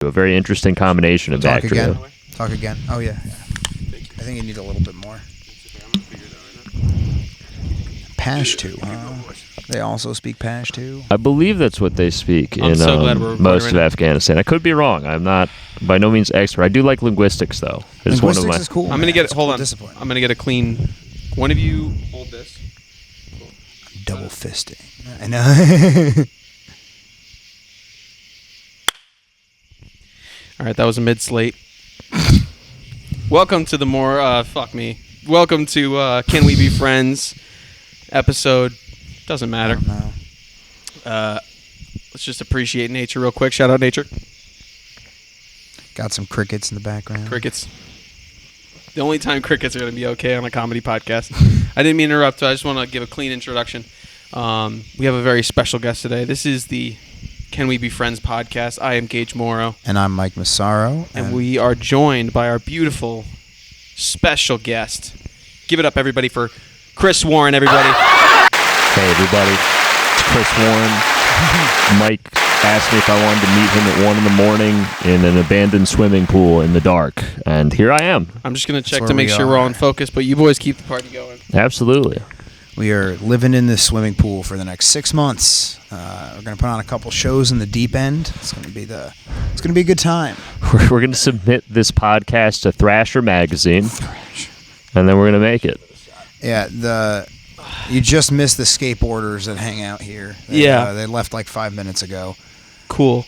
A very interesting combination of Talk bacteria. again. Talk again. Oh, yeah. I think you need a little bit more. Pashto, huh? They also speak Pashto. I believe that's what they speak in so glad we're most right of now. Afghanistan. I could be wrong. I'm not by no means expert. I do like linguistics, though. It's one of Linguistics my. is cool. I'm gonna man. get It's a hold cool on. discipline. I'm gonna get a clean. One of you hold this. Double fisting. I know. All right, that was a mid slate. Welcome to the more fuck me. Welcome to Can We Be Friends episode. Doesn't matter. No. Let's just appreciate nature real quick. Shout out nature. Got some crickets in the background. Crickets. The only time crickets are going to be okay on a comedy podcast. I didn't mean to interrupt. I just want to give a clean introduction. We have a very special guest today. This is the Can We Be Friends podcast. I am Gage Morrow. And I'm Mike Massaro. And we are joined by our beautiful special guest. Give it up, everybody, for Chris Warren, everybody. Hey, everybody. It's Chris Warren. Mike asked me if I wanted to meet him at 1 in the morning in an abandoned swimming pool in the dark. And here I am. I'm just going to check where to make we sure we're are. all in focus, but you boys keep the party going. Absolutely. We are living in this swimming pool for the next 6 months. We're going to put on a couple shows in the deep end. It's going to be a good time. We're going to submit this podcast to Thrasher Magazine. And then we're going to make it. Yeah, you just missed the skateboarders that hang out here. They left like 5 minutes ago. Cool.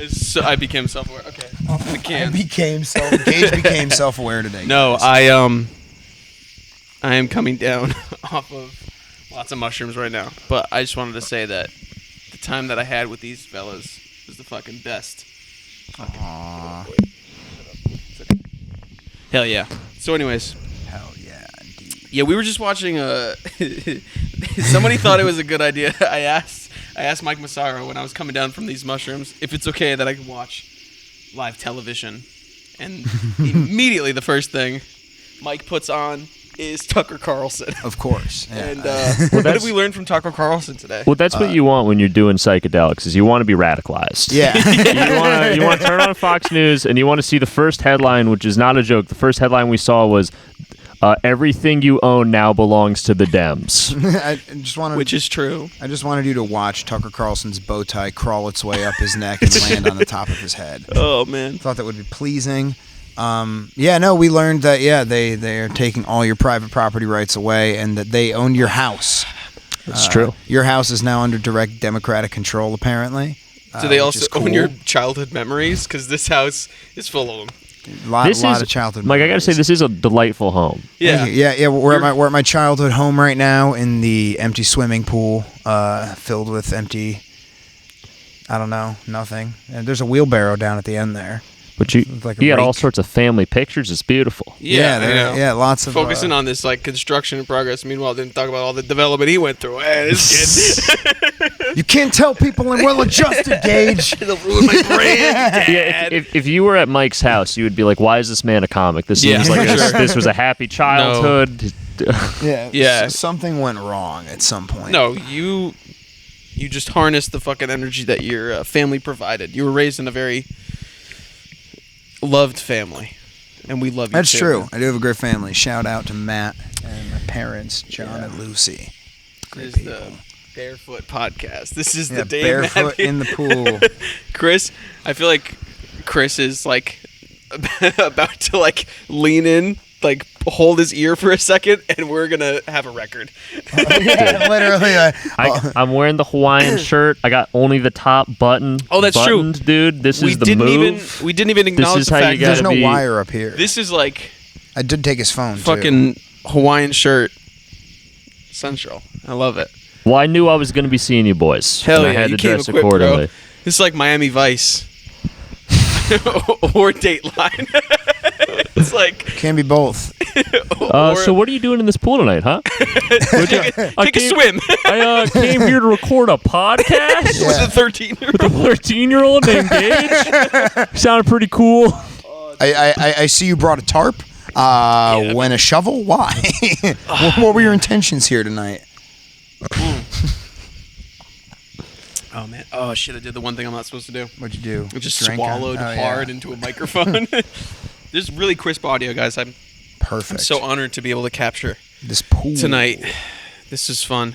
So I became self-aware. Okay. The can. Gage became self-aware today. No, guys. I am coming down off of lots of mushrooms right now. But I just wanted to say that the time that I had with these fellas was the fucking best. Aww. Hell yeah. So anyways, Hell yeah, indeed. yeah, we were just watching somebody thought it was a good idea. I asked Mike Massaro when I was coming down from these mushrooms if it's okay that I can watch live television. And immediately the first thing Mike puts on is Tucker Carlson. Of course. Yeah. And what did we learn from Tucker Carlson today? Well, that's what you want when you're doing psychedelics, is you want to be radicalized. Yeah. You want to turn on Fox News, and you want to see the first headline, which is not a joke. The first headline we saw was, everything you own now belongs to the Dems. I just wanted, Which is true. I just wanted you to watch Tucker Carlson's bow tie crawl its way up his neck and land on the top of his head. Oh, man. Thought that would be pleasing. We learned that, they are taking all your private property rights away and that they own your house. That's true. Your house is now under direct Democratic control, apparently. Do they which also is cool. own your childhood memories? Because this house is full of them. lot of childhood Mike, I got to memories. say, this is a delightful home. Yeah. Thank you. Yeah. We're at my childhood home right now in the empty swimming pool, filled with empty, I don't know, nothing. And there's a wheelbarrow down at the end there. But you Like a got all rake. sorts of family pictures. It's beautiful. I know. Lots of Focusing on this like construction in progress. Meanwhile, didn't talk about all the development he went through. Hey, this kid. You can't tell people I'm well adjusted, Gage. It'll ruin my brand. Yeah, if you were at Mike's house, you would be like, "Why is this man a comic? This Yeah, seems like for sure. this was a happy childhood." Yeah. Something went wrong at some point. No, you just harnessed the fucking energy that your family provided. You were raised in a very loved family, and we love you. That's too. true. I do have a great family. Shout out to Matt and my parents, John and Lucy. Great This is people. the Barefoot Podcast. This is Yeah, the day barefoot in the pool. Chris, I feel like Chris is like about to like lean in, like hold his ear for a second, and we're gonna have a record. Yeah, literally. I'm wearing the Hawaiian shirt. I got only the top button. Oh, that's true. buttoned, dude. This is the move. We didn't even acknowledge is the how you fact gotta There's no be- wire up here. this is like I did take his phone, too. fucking Hawaiian shirt central. I love it. Well, I knew I was going to be seeing you boys. Hell and yeah, I had you to came dress equipped, accordingly. bro. This is like Miami Vice or Dateline. It's like Can be both. So what are you doing in this pool tonight, huh? take a swim I came here to record a podcast with a 13-year-old. with a 13-year-old named Gage. Sounded pretty cool. I see you brought a tarp. When a shovel? Why? What were your intentions here tonight? Oh man. Oh shit! I did the one thing I'm not supposed to do. What'd you do? I just Drink swallowed hard into a microphone. This is really crisp audio, guys. I'm Perfect. so honored to be able to capture This pool tonight. This is fun.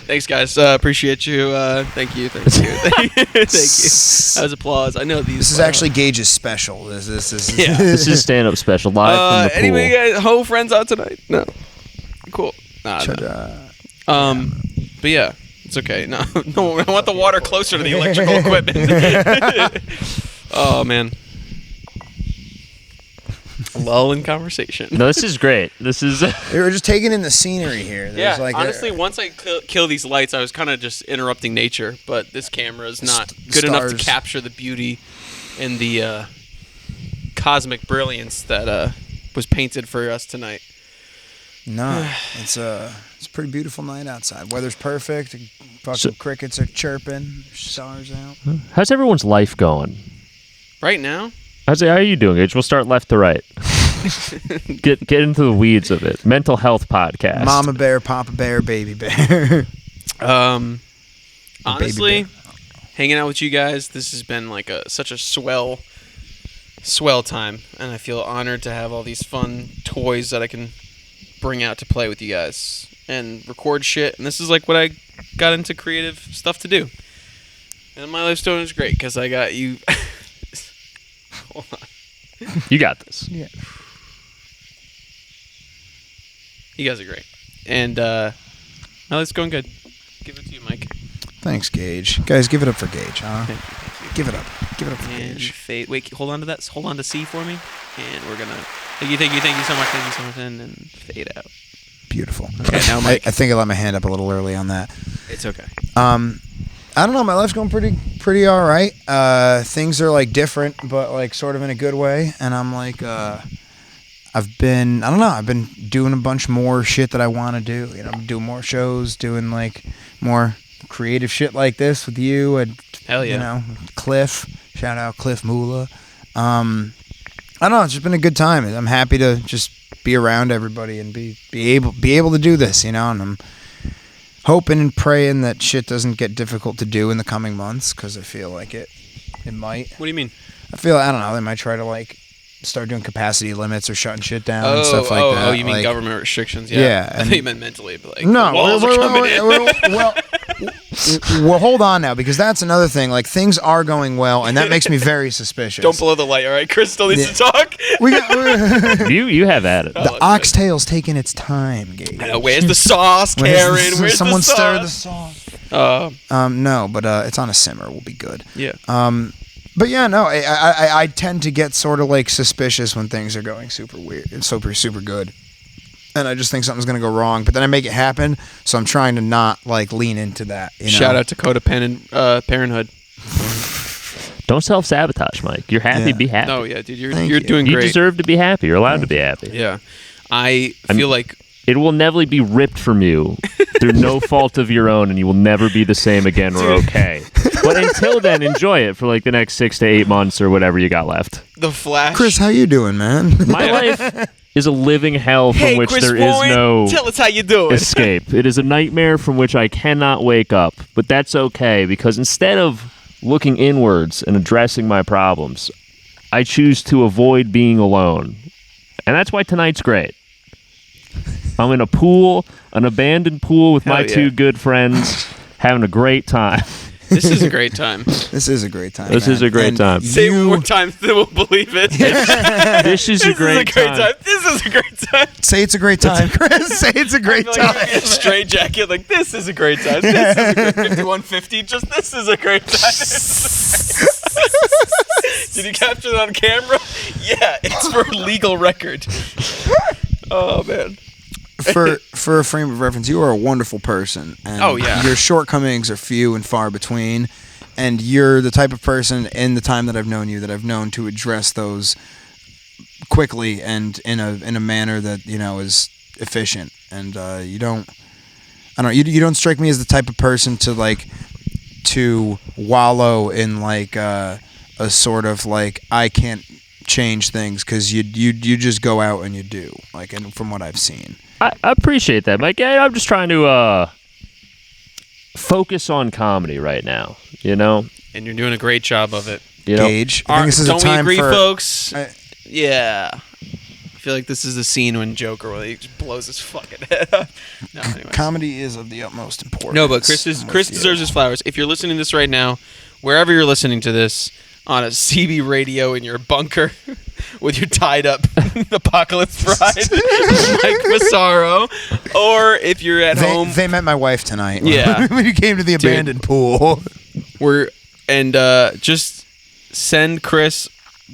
Thanks, guys. Appreciate you. Thank you. Thank you. That was applause. I know these. This is actually Gage's special. This is Yeah. This is stand-up special live from the pool. Anyway, guys, whole friends out tonight? No. Cool. Nah, no. But yeah, it's okay. No, I want the water closer to the electrical equipment. Oh man. Lull in conversation. No, this is great. This is. They were just taking in the scenery here. There's Honestly, once I kill these lights, I was kind of just interrupting nature. But this camera is not good enough to capture the beauty and the cosmic brilliance that was painted for us tonight. No, it's a pretty beautiful night outside. Weather's perfect. Fucking crickets are chirping. Stars out. How's everyone's life going? Right now. How are you doing, Gage? We'll start left to right. Get into the weeds of it. Mental health podcast. Mama bear, Papa bear, baby bear. Honestly, hanging out with you guys, this has been like such a swell time, and I feel honored to have all these fun toys that I can bring out to play with you guys and record shit. And this is like what I got into creative stuff to do. And my life's doing is great because I got you. Hold on. You got this. Yeah. You guys are great. And my life's going good. Give it to you, Mike. Thanks, Gage. Guys, give it up for Gage, huh? Thank you. Give it up. Give it up for And Gage. fade. Wait, hold on to that. Hold on to C for me. And we're gonna. Thank you so much. Thank you so much. And then fade out. Beautiful. Okay, now Mike. I think I let my hand up a little early on that. It's okay. I don't know. My life's going pretty all right. Things are like different, but like sort of in a good way. And I'm like, I've been doing a bunch more shit that I want to do. You know, doing more shows, doing like more creative shit like this with you and Hell yeah. You know, Cliff. Shout out Cliff Mula. I don't know. It's just been a good time. I'm happy to just be around everybody and be able to do this. You know, and I'm hoping and praying that shit doesn't get difficult to do in the coming months because I feel like it might. What do you mean? I don't know, they might try to like start doing capacity limits or shutting shit down and stuff like that. Oh, you mean like, government restrictions? Yeah. Yeah, I thought you meant mentally, but like no, the walls are coming in. well, hold on now because that's another thing. Like things are going well, and that makes me very suspicious. Don't blow the light, all right? Chris still needs to talk. You have at it. The oxtail's taking its time, Gabe. I know, where's the sauce, Karen? Where's someone the sauce? stir the sauce. No, but it's on a simmer. We'll be good. Yeah. But yeah, no, I tend to get sort of like suspicious when things are going super weird and super good. And I just think something's going to go wrong, but then I make it happen, so I'm trying to not like lean into that. You know? Shout out to codependent parenthood. Don't self-sabotage, Mike. You're happy, be happy. No, yeah, dude, you're you. doing You great. deserve to be happy. You're allowed to be happy. Yeah. I feel like It will never be ripped from you through no fault of your own, and you will never be the same again or okay. But until then, enjoy it for like the next 6 to 8 months or whatever you got left. the Flash. Chris, how you doing, man? My life is a living hell from Hey, which Chris there Warren, is no tell us how you doing. escape. It is a nightmare from which I cannot wake up, but that's okay because instead of looking inwards and addressing my problems, I choose to avoid being alone. And that's why tonight's great. I'm in a pool, an abandoned pool with my Hell yeah. 2 good friends, having a great time. This is a great time. This is a great time. This man. is a great And time. Say it one more time, then we'll believe it. This is a great time. This is a great time. Say it's a great time, Chris. Say it's a great I feel like time. you get a straight jacket. Like this is a great time. This is a great 5150. Just this is a great time. Did you capture that on camera? Yeah, it's for legal record. Oh man. For a frame of reference, you are a wonderful person. And Oh, yeah. your shortcomings are few and far between, and you're the type of person in the time that I've known you that I've known to address those quickly and in a manner that is efficient. And you don't strike me as the type of person to wallow in like a sort of like I can't change things because you just go out and you do and from what I've seen. I appreciate that, Mike. I'm just trying to focus on comedy right now. You know, And you're doing a great job of it. you know. Gage. I think this is Don't a time we agree, for folks? I- Yeah. I feel like this is the scene when Joker where he just blows his fucking head up. No, anyways. comedy is of the utmost importance. No, but Chris I'm with deserves his flowers. If you're listening to this right now, wherever you're listening to this, on a CB radio in your bunker with your tied up Apocalypse Bride, Mike Massaro, or if you're at home, They met my wife tonight. Yeah. when you came to the Dude. abandoned pool. just send Chris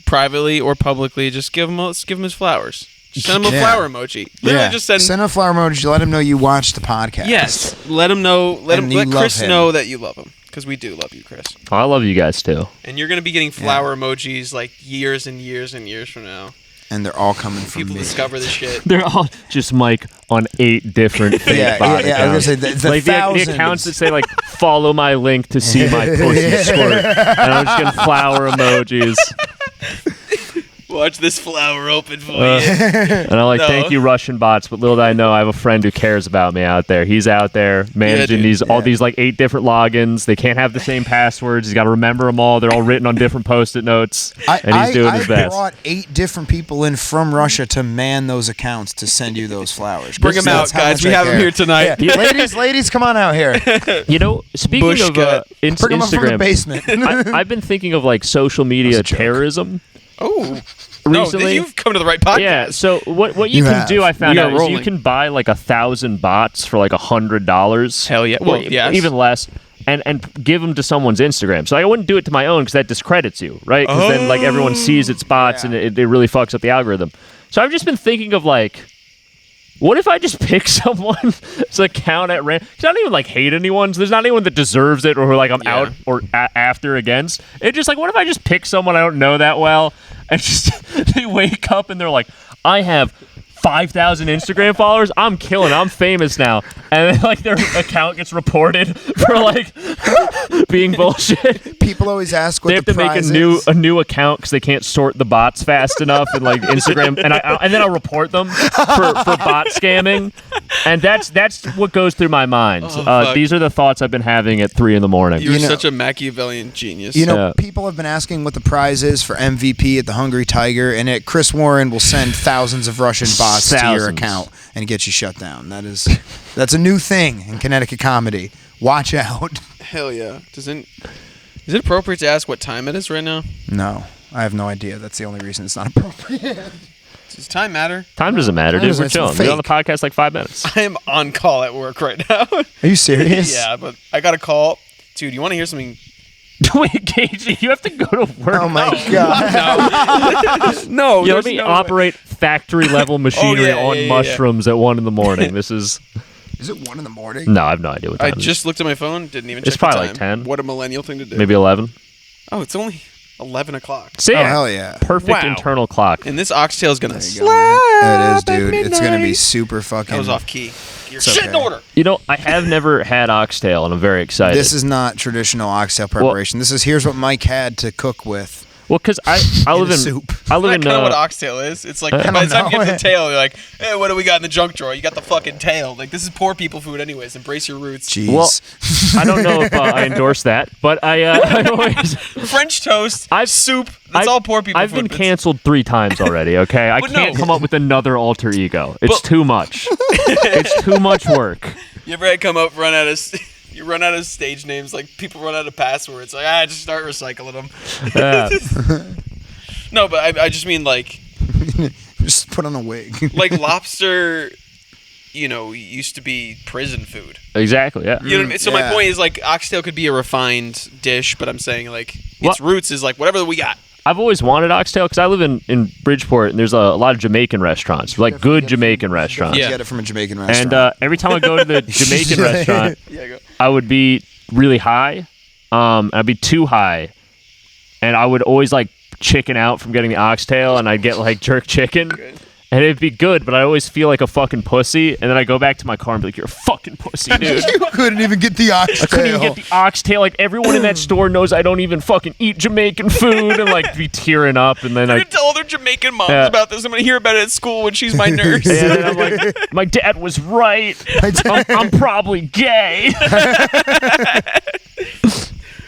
privately or publicly. Just give him his flowers. Just send him a Yeah. flower emoji. Literally, just send a flower emoji. Let him know you watched the podcast. Yes, let him know. Let And you love Chris him. know that you love him, because we do love you, Chris. I love you guys too. And you're gonna be getting flower emojis like years and years and years from now. And they're all coming from People me. discover this shit. They're all just Mike on 8 different fake Yeah, bot yeah, I was accounts. gonna say, the like the thousands. accounts that say like follow my link to see my pussy squirt, and I'm just getting flower emojis. Watch this flower open for you. And I'm like, No. thank you, Russian bots. But little did I know, I have a friend who cares about me out there. He's out there managing dude. all these like 8 different logins. They can't have the same passwords. He's got to remember them all. They're all written on different Post-it notes, and he's doing his I best. brought 8 different people in from Russia to man those accounts to send you those flowers. Bring them out, That's how guys. much We I have them care. here tonight. Yeah. ladies, come on out here. You know, speaking Bush of cut. Bring them up from the Instagram, basement. I've been thinking of like social media That's a joke. terrorism. Oh, no, Recently- you've come to the right podcast. Yeah, so what you You can have. do, I found We are out, is you rolling. can buy like 1,000 bots for like $100. Hell yeah. Well, yes. Even less, and give them to someone's Instagram. So I wouldn't do it to my own because that discredits you, right? Because then like everyone sees it's bots, Yeah. and it really fucks up the algorithm. So I've just been thinking of like, what if I just pick someone's account at random? Because I don't even like hate anyone. So there's not anyone that deserves it or who like I'm Yeah. out or after against. It's just like, what if I just pick someone I don't know that well and just they wake up and they're like, I have 5,000 Instagram followers. I'm killing. I'm famous now. And then like their account gets reported for like being bullshit. People always ask what They have the to make prize a new is. account because they can't sort the bots fast enough and like Instagram and then I'll report them for bot scamming, and that's what goes through my mind. fuck. These are the thoughts I've been having at 3 a.m. You're You know- such a Machiavellian genius. You know, Yeah. people have been asking what the prize is for MVP at the Hungry Tiger, and Chris Warren will send thousands of Russian bots to your Thousands. account and get you shut down. That's a new thing in Connecticut comedy. Watch out. Hell yeah. Is it appropriate to ask what time it is right now? No, I have no idea. That's the only reason it's not appropriate. Does time matter? Time doesn't matter, Time dude. We're doesn't- chilling. it's We're on the fake. podcast like 5 minutes. I am on call at work right now. Are you serious? Yeah, but I got a call. Dude, you want to hear something? Wait, Gage, you have to go to work. Oh my god. No. You let there's me no operate factory level machinery yeah, on yeah, yeah. mushrooms at 1 a.m. This is Is it 1 a.m? no, I have no idea what I time it is. just looked at my phone, didn't even It's check the probably time. like 10. What a millennial thing to do. Maybe 11. Oh, it's only 11 o'clock. So Oh yeah, hell yeah. perfect Wow. internal clock. And this oxtail is going to There you go, man. It is, dude. It's gonna be super fucking. That was off key. Your It's shit in okay. order. You know, I have never had oxtail, and I'm very excited. This is not traditional oxtail preparation. Here's what Mike had to cook with. well, because I live a in soup. I live Isn't that in kind of what oxtail is? It's like I by the time you don't get to know. the tail, you're like, hey, what do we got in the junk drawer? You got the fucking tail. Like, this is poor people food anyways. Embrace your roots. Jeez. Well, I don't know if I endorse that, but I always French toast, soup. That's all poor people I've food. been canceled 3 times already. Okay, I But can't no. come up with another alter ego. It's But- too much. It's too much work. You ever had come up, you run out of stage names, like people run out of passwords. Like, just start recycling them. Yeah. No, but I just mean like Just put on a wig. lobster, used to be prison food. Exactly. Yeah. You know what I mean? So my Yeah. point is like oxtail could be a refined dish, but I'm saying like its Well- roots is like whatever we got. I've always wanted oxtail because I live in Bridgeport, and there's a lot of Jamaican restaurants, like good Jamaican restaurants. Yeah. Get it from a Jamaican restaurant. And every time I go to the Jamaican restaurant, Yeah, go. I would be really high. I'd be too high, and I would always like chicken out from getting the oxtail, and I'd get like jerk chicken. and it'd be good, but I always feel like a fucking pussy, and then I go back to my car and be like, "You're a fucking pussy, dude." You couldn't even get the oxtail. I couldn't even get the oxtail. Like, everyone in that store knows I don't even fucking eat Jamaican food, and like be tearing up, and then I'm gonna tell all their Jamaican moms about this. I'm gonna hear about it at school when she's my nurse. and then I'm like, my dad was right. I'm probably gay.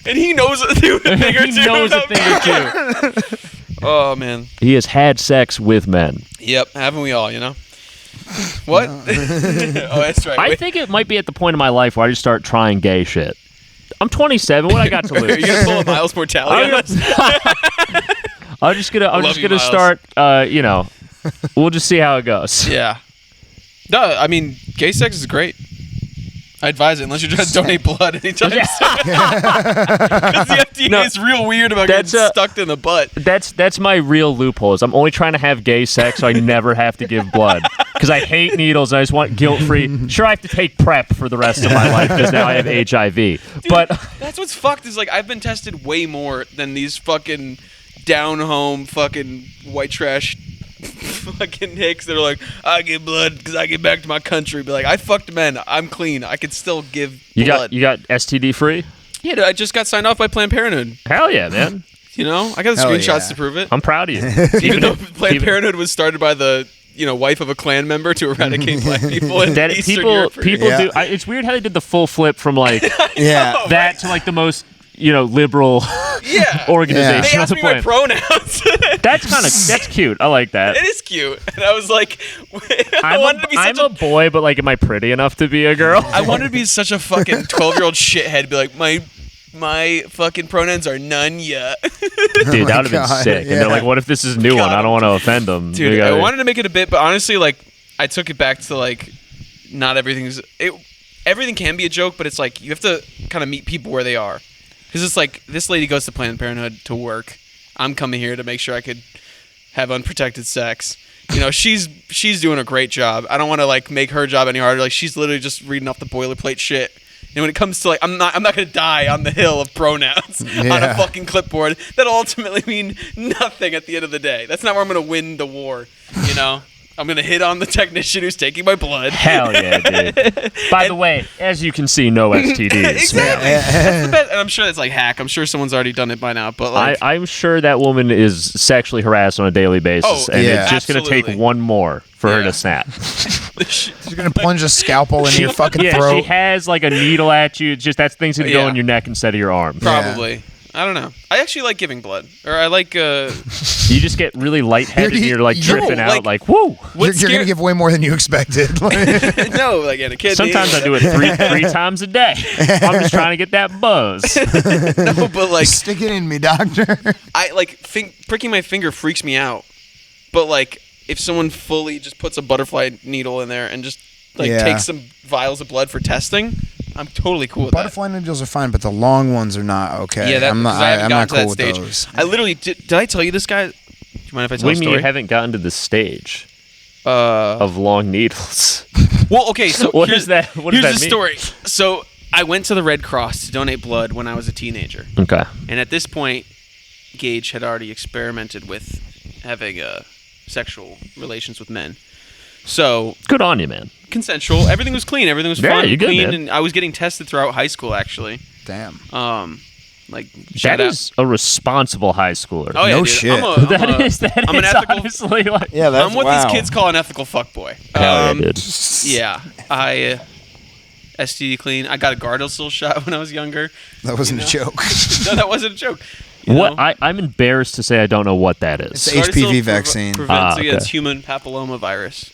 And he knows a thing or two. He knows a thing or two. Oh, man. He has had sex with men. Yep, haven't we all, you know? What? Oh, that's right. I think it might be at the point in my life where I just start trying gay shit. I'm 27. What I got to lose? You're gonna pull a Miles mortality on us? I'm just gonna start. We'll just see how it goes. Yeah. No, I mean, gay sex is great. I advise it unless you're trying to donate blood anytime soon. Because the FDA is real weird about getting stuck in the butt. That's my real loophole. Is I'm only trying to have gay sex so I never have to give blood. Because I hate needles and I just want guilt-free. Sure, I have to take PrEP for the rest of my life because now I have HIV. Dude, but that's what's fucked is like I've been tested way more than these fucking down-home fucking white trash fucking hicks that are like, I give blood because I get back to my country. Be like, I fucked men. I'm clean. I could still give blood. You got STD free? Yeah, dude, I just got signed off by Planned Parenthood. Hell yeah, man. You know, I got the screenshots to prove it. I'm proud of you. Even though Planned Parenthood was started by the wife of a Klan member to eradicate black people in Eastern Europe. People do. It's weird how they did the full flip from like that to like the most liberal organization. They asked me my pronouns. That's cute. I like that. It is cute. And I was like, I'm a boy, but like, am I pretty enough to be a girl? I wanted to be such a fucking 12-year-old shithead. Be like, my fucking pronouns are none yet. Dude, that would have been sick. And they're like, what if this is a new one? I don't want to offend them. Dude, I wanted to make it a bit, but honestly, like, I took it back to like, not everything can be a joke, but it's like you have to kind of meet people where they are. Because it's like, this lady goes to Planned Parenthood to work. I'm coming here to make sure I could have unprotected sex. She's doing a great job. I don't want to like make her job any harder. Like, she's literally just reading off the boilerplate shit. And when it comes to like, I'm not gonna die on the hill of pronouns on a fucking clipboard that'll ultimately mean nothing at the end of the day. That's not where I'm gonna win the war. I'm gonna hit on the technician who's taking my blood. Hell yeah, dude. By the way, as you can see, no STDs. Exactly. That's the best. And I'm sure it's like hack. I'm sure someone's already done it by now. But like, I'm sure that woman is sexually harassed on a daily basis, and it's just gonna take one more for her to snap. She's gonna plunge a scalpel in your fucking throat. She has like a needle at you. Just that thing's gonna go in your neck instead of your arm. Probably. Yeah. I don't know. I actually like giving blood, or I like. You just get really lightheaded and you're like tripping out, like woo. You're gonna give way more than you expected. No, like in a kid. Sometimes I do it three times a day. I'm just trying to get that buzz. No, but like, stick it in me, doctor. I like pricking my finger freaks me out, but like if someone fully just puts a butterfly needle in there and just like takes some vials of blood for testing. I'm totally cool with Butterfly needles are fine, but the long ones are not okay. Yeah, I'm not cool with stage. Those. I literally did I tell you this guy? Do you mind if I tell a story? What do you mean you haven't gotten to the stage of long needles? Well, okay, so here's the story. So I went to the Red Cross to donate blood when I was a teenager. Okay. And at this point, Gage had already experimented with having sexual relations with men. So good on you, man. Consensual. Everything was clean. Everything was fun. You're good, clean, man. And I was getting tested throughout high school, actually. Damn. Like that is a responsible high schooler. Oh yeah, no dude. shit. I'm an ethical. Honestly, like, I'm what these kids call an ethical fuckboy. Hell yeah, dude. Yeah, I STD clean. I got a Gardasil shot when I was younger. That wasn't a joke. No, that wasn't a joke. I'm embarrassed to say I don't know what that is. It's the HPV vaccine. Prevents against human papillomavirus,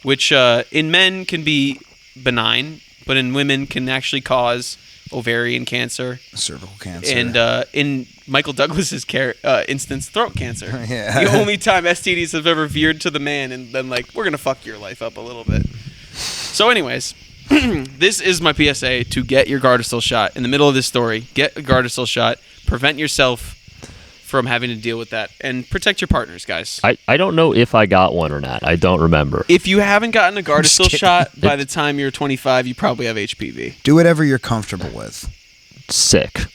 which in men can be benign, but in women can actually cause ovarian cancer, cervical cancer, and in Michael Douglas's instance, throat cancer. Yeah. The only time STDs have ever veered to the man and been like, we're gonna fuck your life up a little bit. So, anyways, this is my PSA to get your Gardasil shot. In the middle of this story, get a Gardasil shot. Prevent yourself from having to deal with that, and protect your partners, guys. I don't know if I got one or not. I don't remember. If you haven't gotten a Gardasil shot by the time you're 25, you probably have HPV. Do whatever you're comfortable with. Sick.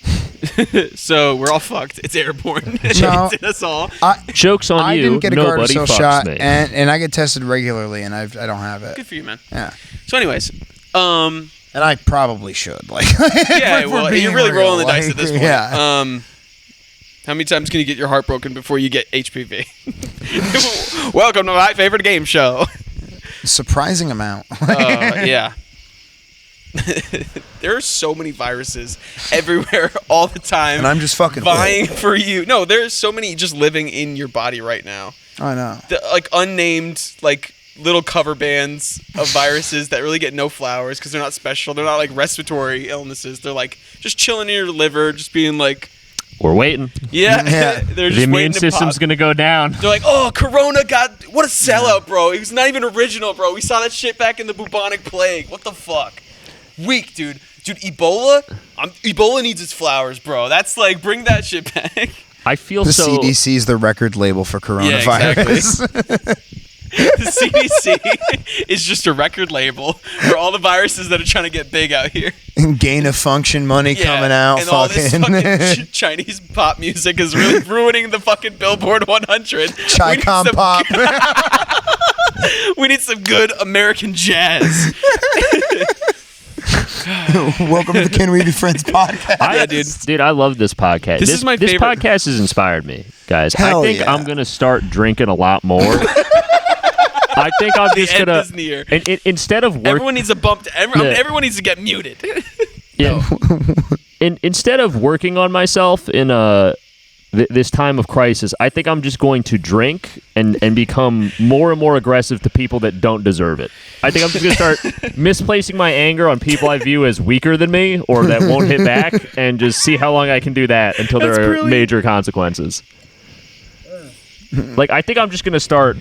So we're all fucked. It's airborne. No. It's in us all. Joke's on I you. didn't get a Nobody Gardasil fucks shot, me. and I get tested regularly, and I don't have it. Good for you, man. Yeah. So, anyways, And I probably should. Like, yeah, if we're well, being you're really real, rolling the like, dice at this point. Yeah. How many times can you get your heart broken before you get HPV? Welcome to my favorite game show. Surprising amount. Yeah. There are so many viruses everywhere all the time. And I'm just fucking vying for you. No, there's so many just living in your body right now. I know. Like unnamed, like little cover bands of viruses that really get no flowers because they're not special. They're not like respiratory illnesses. They're like just chilling in your liver, just being like, We're waiting. yeah. Yeah. They're just The immune waiting to system's pop. going to go down. They're like, oh, Corona what a sellout, bro. It was not even original, bro. We saw that shit back in the bubonic plague. What the fuck? Weak, dude. Dude, Ebola needs its flowers, bro. That's like, bring that shit back. I feel The so. CDC is the record label for coronavirus. The CDC is just a record label for all the viruses that are trying to get big out here. And gain of function money coming out. And all this fucking Chinese pop music is really ruining the fucking Billboard 100. Chi-Com pop. We need some good American jazz. Welcome to the Can We Be Friends podcast. Dude, I love this podcast. This is my This favorite. podcast has inspired me, guys. Hell I think yeah. I'm going to start drinking a lot more. I think I'm just end going is near. to... Instead of work, Everyone needs a bump. Everyone needs to get muted. yeah, instead of working on myself in this time of crisis, I think I'm just going to drink and become more and more aggressive to people that don't deserve it. I think I'm just going to start misplacing my anger on people I view as weaker than me or that won't hit back and just see how long I can do that until there are major consequences. Like, I think I'm just going to start,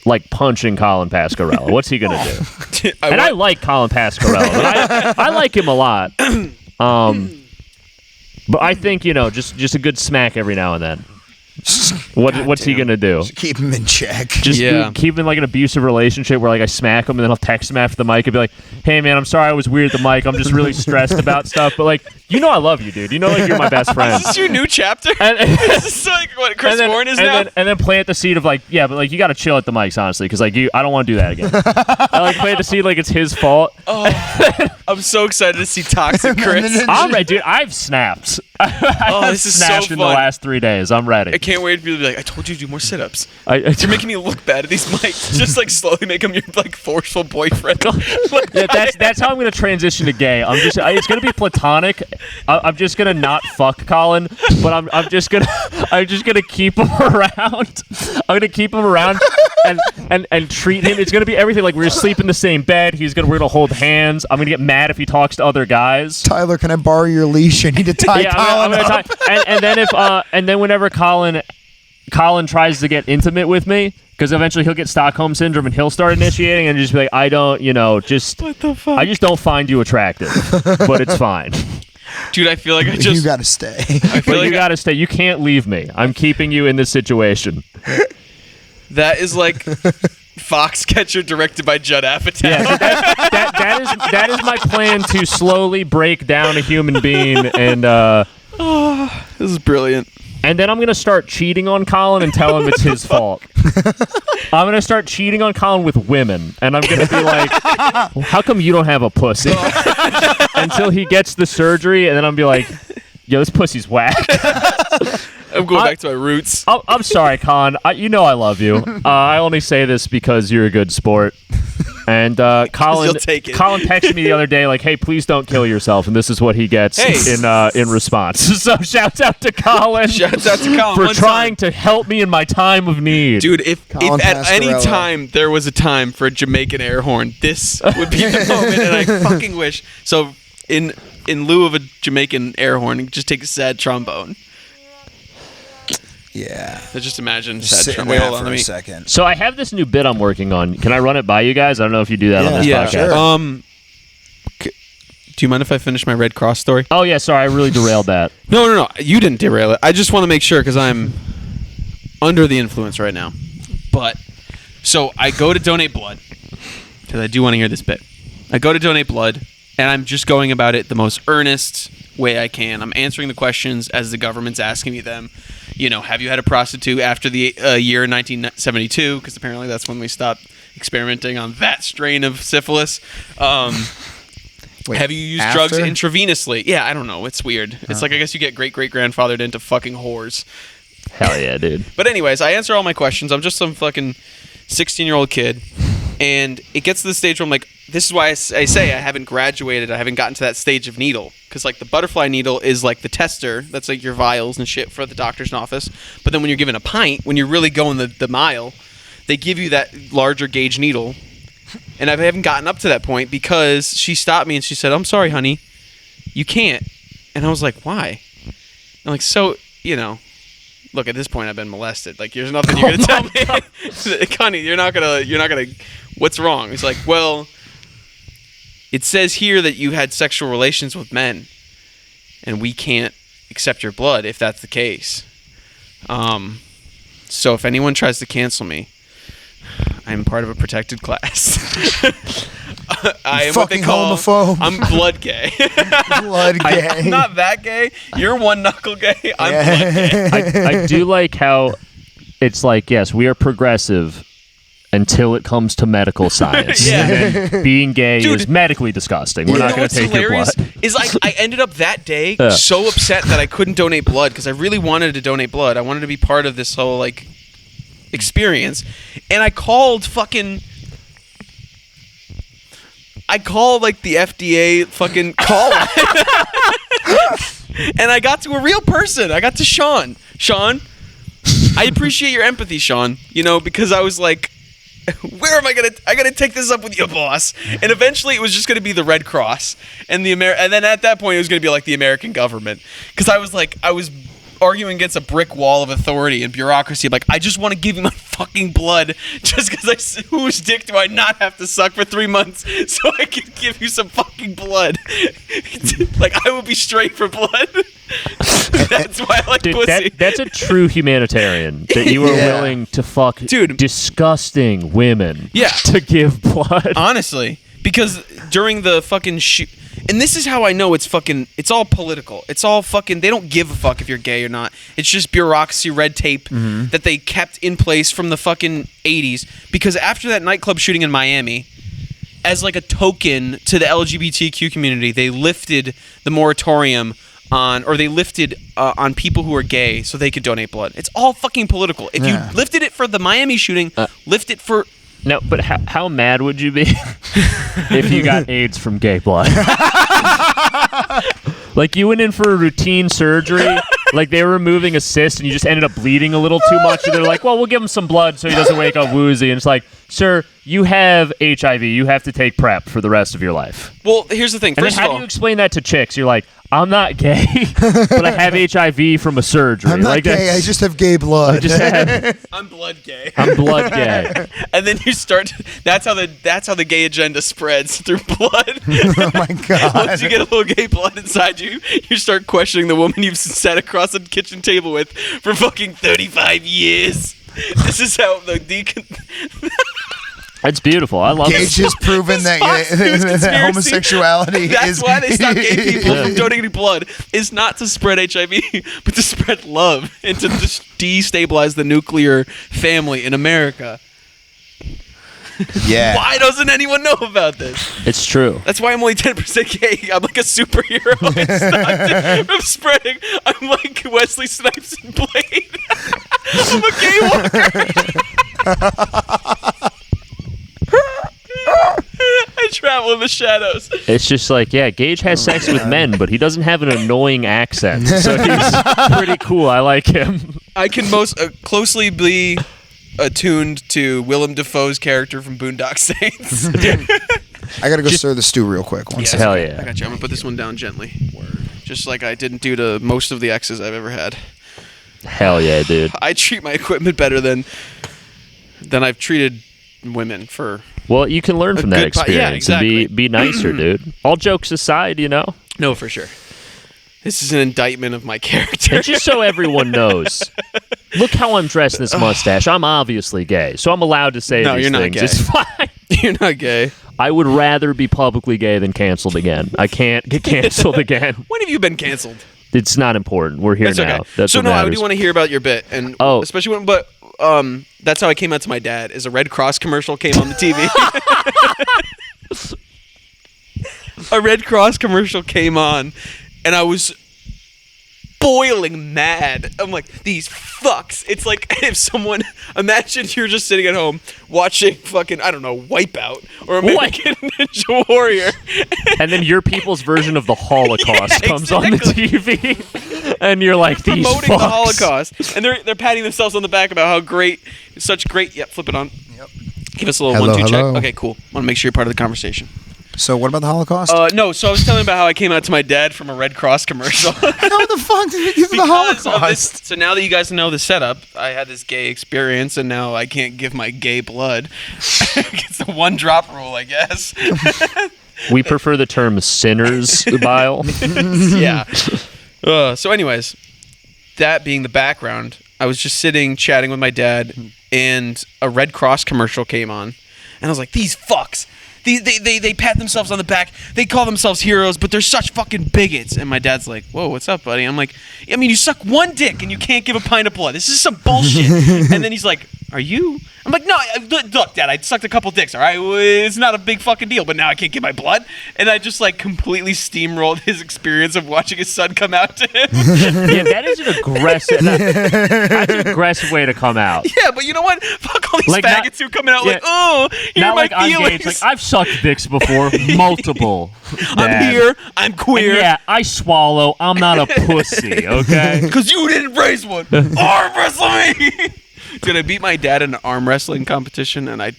like, punching Colin Pasquarello. What's he going to do? I like Colin Pasquarello. I like him a lot. But I think, just a good smack every now and then. What's he gonna do? Just keep him in check. Just keep him in like an abusive relationship where like I smack him and then I'll text him after the mic and be like, "Hey man, I'm sorry I was weird at the mic. I'm just really stressed about stuff. But like, I love you, dude. Like you're my best friend." Is this your new chapter? Is this like what Chris Warren is now? And then plant the seed of like, yeah, but like you got to chill at the mics, honestly, because like I don't want to do that again. I like plant the seed like it's his fault. Oh, I'm so excited to see Toxic Chris. I'm ready, dude. I've snapped. This is so snapped in the fun. last 3 days. I'm ready. I can't wait for you to be like, I told you to do more sit-ups. You're You're making me look bad at these mics. Just like slowly make him your like forceful boyfriend. Yeah, that's how I'm gonna transition to gay. It's gonna be platonic. I'm just gonna not fuck Colin, but I'm just gonna keep him around. I'm gonna keep him around and treat him. It's gonna be everything. Like we're gonna sleep in the same bed. We're gonna hold hands. I'm gonna get mad if he talks to other guys. Tyler, can I borrow your leash? I need to tie Colin up. And then whenever Colin tries to get intimate with me, because eventually he'll get Stockholm syndrome and he'll start initiating and just be like, I don't, What the fuck? I just don't find you attractive, but it's fine. Dude, I feel like You gotta stay. I feel But like you gotta stay. You can't leave me. I'm keeping you in this situation. that is like Foxcatcher directed by Judd Apatow. Yeah, that is my plan to slowly break down a human being and This is brilliant. and then I'm gonna start cheating on Colin and tell him it's his fault. I'm gonna start cheating on Colin with women, and I'm gonna be like, "How come you don't have a pussy?" Until he gets the surgery, and then I'm be like, "Yo, this pussy's whack." I'm going back to my roots. I'm sorry, Colin. I love you. I only say this because you're a good sport. And Colin you'll take it. Colin texted me the other day like, "Hey, please don't kill yourself," and this is what he gets in response. So shouts out to Colin. Shouts out to Colin for trying to help me in my time of need. Dude, if Colin at any Pasquarello. time there was a time for a Jamaican air horn, this would be the moment, and I fucking wish. So in lieu of a Jamaican air horn, just take a sad trombone. Yeah. So just imagine Just sad sit in trombone. that Hold on, for let a me. second. So I have this new bit I'm working on. Can I run it by you guys? I don't know if you do that on this Yeah, podcast. sure. Do you mind if I finish my Red Cross story? Oh yeah, sorry, I really derailed that. No. You didn't derail it. I just want to make sure because I'm under the influence right now. But so I go to donate blood because I do want to hear this bit. I go to donate blood and I'm just going about it the most earnest way I can. I'm answering the questions as the government's asking me them. You know, have you had a prostitute after the year 1972? Because apparently that's when we stopped experimenting on that strain of syphilis. Wait, have you used after? drugs intravenously? Yeah, I don't know. It's weird. It's like, I guess you get great-great-grandfathered into fucking whores. Hell yeah, dude. But anyways, I answer all my questions. I'm just some fucking 16-year-old kid. And it gets to the stage where I'm like, this is why I say I haven't graduated. I haven't gotten to that stage of needle. Because, like, the butterfly needle is, like, the tester. That's, like, your vials and shit for the doctor's office. But then when you're given a pint, when you're really going the mile, they give you that larger gauge needle. And I haven't gotten up to that point because she stopped me and she said, I'm sorry, honey. You can't. And I was like, why? I'm like, so, you know, look, at this point I've been molested. Like, there's nothing you're going to tell me. Honey, you're not going to, what's wrong? He's like, well, it says here that you had sexual relations with men and we can't accept your blood if that's the case. So if anyone tries to cancel me, I'm part of a protected class. I am what they fucking call homophobe. I'm blood gay. Blood gay. I'm not that gay. You're one knuckle gay. I'm blood gay. I do like how it's like, yes, we are progressive until it comes to medical science. Yeah. And then being gay Dude, is medically disgusting. We're You not know going what's to take your hilarious blood. is like I ended up that day Yeah. so upset that I couldn't donate blood because I really wanted to donate blood. I wanted to be part of this whole like experience, and I called like the FDA fucking call and I got to a real person. I got to Sean. Sean, I appreciate your empathy, Sean, you know, because I was like, where am I gonna take this up with your boss? And eventually it was just gonna be the Red Cross and and then at that point it was gonna be like the American government, because I was arguing against a brick wall of authority and bureaucracy. I'm like, I just want to give you my fucking blood just because whose dick do I not have to suck for 3 months so I can give you some fucking blood. Like, I will be straight for blood. That's why I like Dude, pussy. that's a true humanitarian that you are Yeah. willing to fuck Dude. disgusting women Yeah. to give blood. Honestly, because during the fucking shoot, and this is how I know it's all political. It's all fucking, they don't give a fuck if you're gay or not. It's just bureaucracy, red tape that they kept in place from the fucking 80s. Because after that nightclub shooting in Miami, as like a token to the LGBTQ community, they lifted the moratorium on people who are gay so they could donate blood. It's all fucking political. If Yeah. you lifted it for the Miami shooting, lift it for... No, but how mad would you be if you got AIDS from gay blood? Like, you went in for a routine surgery, like they were removing a cyst and you just ended up bleeding a little too much, and they're like, well, we'll give him some blood so he doesn't wake up woozy. And it's like, sir, you have HIV. You have to take PrEP for the rest of your life. Well, here's the thing. And First then of how all, do you explain that to chicks? You're like, I'm not gay, but I have HIV from a surgery. I'm not like, gay. I just have gay blood. I just have, I'm blood gay. I'm blood gay. And then you start. That's how the gay agenda spreads through blood. Oh my god. Once you get a little gay blood inside you, you start questioning the woman you've sat across the kitchen table with for fucking 35 years. This is how the deacon. It's beautiful. I love Gage it. has proven that, Fox News that conspiracy. homosexuality That's is. why they stop gay people from donating blood. Is not to spread HIV, but to spread love and to just destabilize the nuclear family in America. Yeah. Why doesn't anyone know about this? It's true. That's why I'm only 10% gay. I'm like a superhero. I'm spreading. I'm like Wesley Snipes in Blade. I'm a gay walker. I travel in the shadows. It's just like, yeah, Gage has sex with men, but he doesn't have an annoying accent. So he's pretty cool. I like him. I can most closely be attuned to Willem Dafoe's character from Boondock Saints. I gotta go stir the stew real quick. One second. Hell I yeah. got you. I'm gonna put this one down gently, just like I didn't do to most of the exes I've ever had. Hell yeah, dude. I treat my equipment better than I've treated women for. Well, you can learn from that good experience yeah, exactly. and be nicer, dude. All jokes aside, you know? No, for sure. This is an indictment of my character. And just so everyone knows, look how I'm dressed in this mustache. I'm obviously gay, so I'm allowed to say No, these you're not things. gay. It's fine. You're not gay. I would rather be publicly gay than canceled again. I can't get canceled again. When have you been canceled? It's not important. We're here That's now. okay. That's so what no, I matters. do want to hear about your bit, and especially when. But that's how I came out to my dad. Is a Red Cross commercial came on the TV. A Red Cross commercial came on, and I was boiling mad. I'm like, these fucks. It's like if someone, imagine you're just sitting at home watching fucking, I don't know, Wipeout or American Ninja Warrior. And then your people's version of the Holocaust comes on the TV. And you're like, these promoting fucks. the Holocaust. And they're patting themselves on the back about how great, such great, flip it on. Yep. Give us a little Hello, 1-2 hello. check. Okay, cool. Want to make sure you're part of the conversation. So what about the Holocaust? No, so I was telling about how I came out to my dad from a Red Cross commercial. How the fuck did we get to the Because of Holocaust? this, so now that you guys know the setup, I had this gay experience, and now I can't give my gay blood. It's the 1-drop rule, I guess. We prefer the term sinner's bile. Yeah. So anyways, that being the background, I was just sitting chatting with my dad, and a Red Cross commercial came on, and I was like, these fucks. They pat themselves on the back. They call themselves heroes, but they're such fucking bigots. And my dad's like, whoa, what's up, buddy? I'm like, I mean, you suck one dick and you can't give a pint of blood. This is some bullshit. And then he's like, are you? I'm like, no, look, Dad, I sucked a couple dicks, all right? It's not a big fucking deal, but now I can't give my blood. And I just, like, completely steamrolled his experience of watching his son come out to him. Yeah, that is an aggressive way to come out. Yeah, but you know what? Fuck all these Like, faggots who coming out like, oh, here Not are my like on feelings. Gage, like, I've sucked dicks before, multiple. I'm Dad. here, I'm queer. And yeah, I swallow. I'm not a pussy, okay? Because you didn't raise one. Arm wrestle me. Dude, I beat my dad in an arm wrestling competition, and I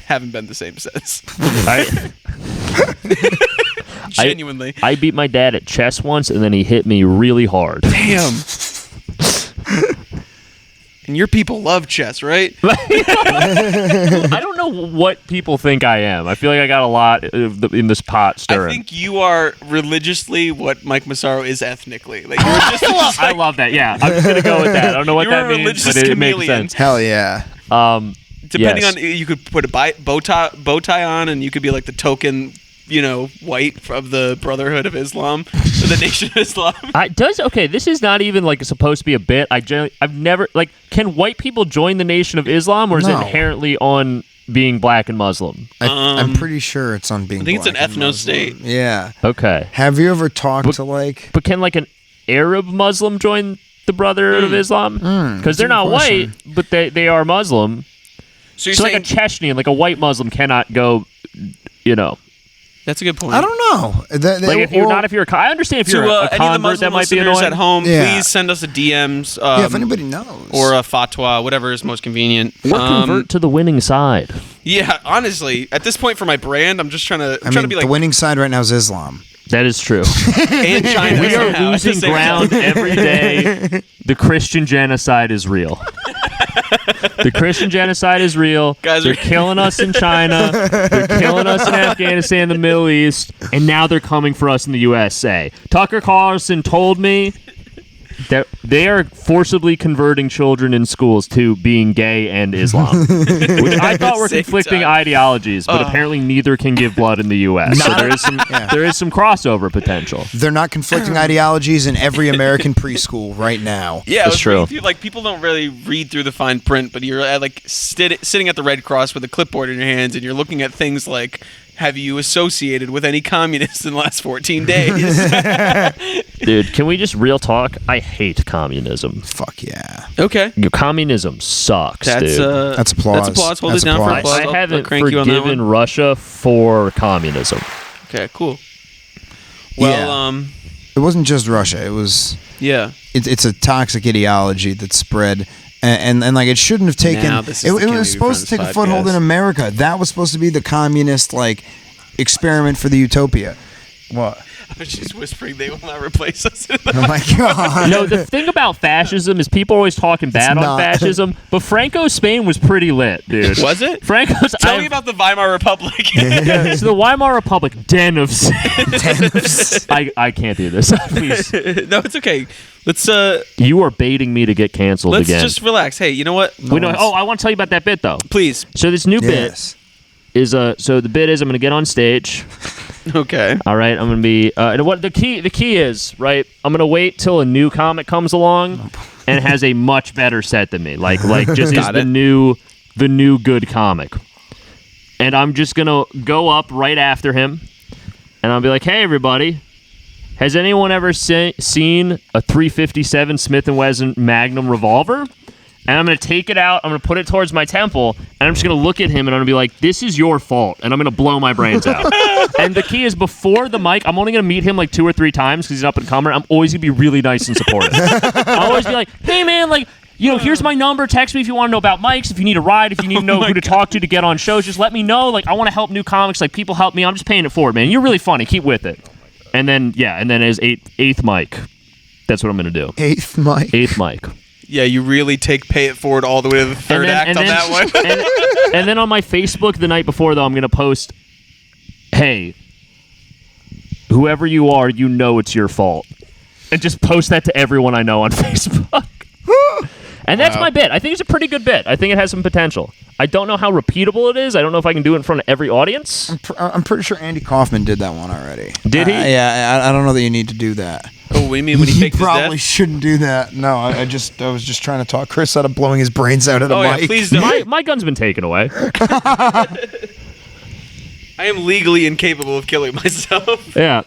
haven't been the same since. Genuinely. I beat my dad at chess once, and then he hit me really hard. Damn. And your people love chess, right? I don't know what people think I am. I feel like I got a lot in this pot stirring. I think you are religiously what Mike Massaro is ethnically. Like you're just I love that. Yeah, I'm just gonna go with that. I don't know what You're that a means, religious but it makes chameleon. sense. Hell yeah. depending yes. on, you could put a bow tie on, and you could be like the token, white of the Brotherhood of Islam, or the Nation of Islam. Okay, this is not even like supposed to be a bit. I've never can white people join the Nation of Islam, or is it No. inherently on being black and Muslim? I'm pretty sure it's on being. I think it's an black and Muslim. ethno-state. Yeah. Okay, Have you ever talked to but can like an Arab Muslim join the Brotherhood of Islam? Because they're not white, but they are Muslim. So you're So like saying a Chechnyan, like a white Muslim cannot go. that's a good point. I don't know. Like if you're not, if you're, I understand if you're a any of the convert, Muslim that might be listeners annoying. at home, Yeah. please send us a DMs. Yeah, if anybody knows. or a fatwa, whatever is most convenient. Or convert to the winning side. Yeah, honestly, at this point for my brand, I'm just trying to. I mean, to be like the winning side right now is Islam. That is true. and China. We are somehow at the losing same ground time. every day. The Christian genocide is real. The Christian genocide is real. Guys They're are- killing us in China. They're killing us in Afghanistan, the Middle East, and now they're coming for us in the USA. Tucker Carlson told me that they are forcibly converting children in schools to being gay and Islam, which I thought were Same conflicting time. ideologies, but apparently neither can give blood in the U.S. So there is some crossover potential. They're not conflicting ideologies in every American preschool right now. Yeah, That's it's true. Like people don't really read through the fine print, but you're sitting at the Red Cross with a clipboard in your hands, and you're looking at things like, have you associated with any communists in the last 14 days? Dude, can we just real talk? I hate communism. Fuck yeah. Okay. Communism sucks, That's dude. That's applause. That's applause. Hold That's it down applause. for applause. I I'll haven't crank you on that forgiven one. Russia for communism. Okay, cool. Well, Yeah. It wasn't just Russia. It was. yeah. It's a toxic ideology that's spread. And like it shouldn't have taken. Now this is It the was Kennedy supposed to take Friends a foothold podcast. in America. That was supposed to be the communist experiment for the utopia. What? I was just whispering they will not replace us. Oh my god. No, the thing about fascism is people are always talking bad on not. fascism, but Franco's Spain was pretty lit, dude. Was it? Franco's. Tell me about the Weimar Republic. Yeah, so the Weimar Republic, den of sin. I can't do this. Please. No, it's okay. Let's You are baiting me to get canceled again. just relax. Hey, you know what? I want to tell you about that bit though. Please. So this new bit, Yes. so the bit is I'm going to get on stage. Okay. All right, I'm going to be and what the key is, right? I'm going to wait till a new comic comes along and has a much better set than me. Like just is the new good comic. And I'm just going to go up right after him and I'll be like, "Hey everybody, has anyone ever seen a 357 Smith & Wesson Magnum revolver?" And I'm going to take it out, I'm going to put it towards my temple, and I'm just going to look at him, and I'm going to be like, "This is your fault," and I'm going to blow my brains out. And the key is, before the mic, I'm only going to meet him like 2 or 3 times because he's up and comer. I'm always going to be really nice and supportive. I'll always be like, "Hey, man, like, here's my number. Text me if you want to know about mics, if you need a ride, if you need to know who to talk to get on shows. Just let me know. Like, I want to help new comics. Like, people help me. I'm just paying it forward, man. You're really funny. Keep with it." And then as eighth mic, that's what I'm going to do. Eighth mic. Yeah, you really pay it forward all the way to the third act on that one. And then on my Facebook the night before, though, I'm going to post, "Hey, whoever you are, it's your fault." And just post that to everyone I know on Facebook. And that's my bit. I think it's a pretty good bit. I think it has some potential. I don't know how repeatable it is. I don't know if I can do it in front of every audience. I'm pretty sure Andy Kaufman did that one already. Did he? Yeah, I don't know that you need to do that. Oh, what do you mean when he faked his probably death? shouldn't do that. No, I was just trying to talk Chris out of blowing his brains out at a mic. Yeah, please don't. My gun's been taken away. I am legally incapable of killing myself. Yeah.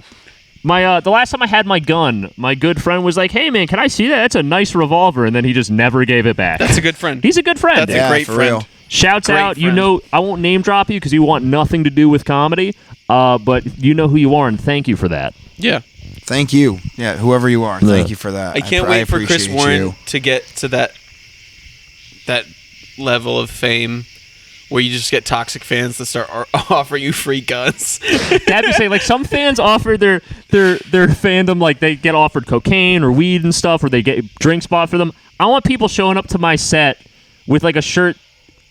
The last time I had my gun, my good friend was like, "Hey man, can I see that? That's a nice revolver," and then he just never gave it back. That's a good friend. He's a good friend. That's a great friend. Real. Shouts Great out, friend. I won't name drop you because you want nothing to do with comedy, but you know who you are, and thank you for that. Yeah. Thank you. Yeah, whoever you are, thank you for that. I can't wait for Chris appreciate Warren you. to get to that level of fame where you just get toxic fans to start offering you free guns. That'd be saying, like, some fans offer their fandom, like they get offered cocaine or weed and stuff, or they get drinks bought for them. I want people showing up to my set with like a shirt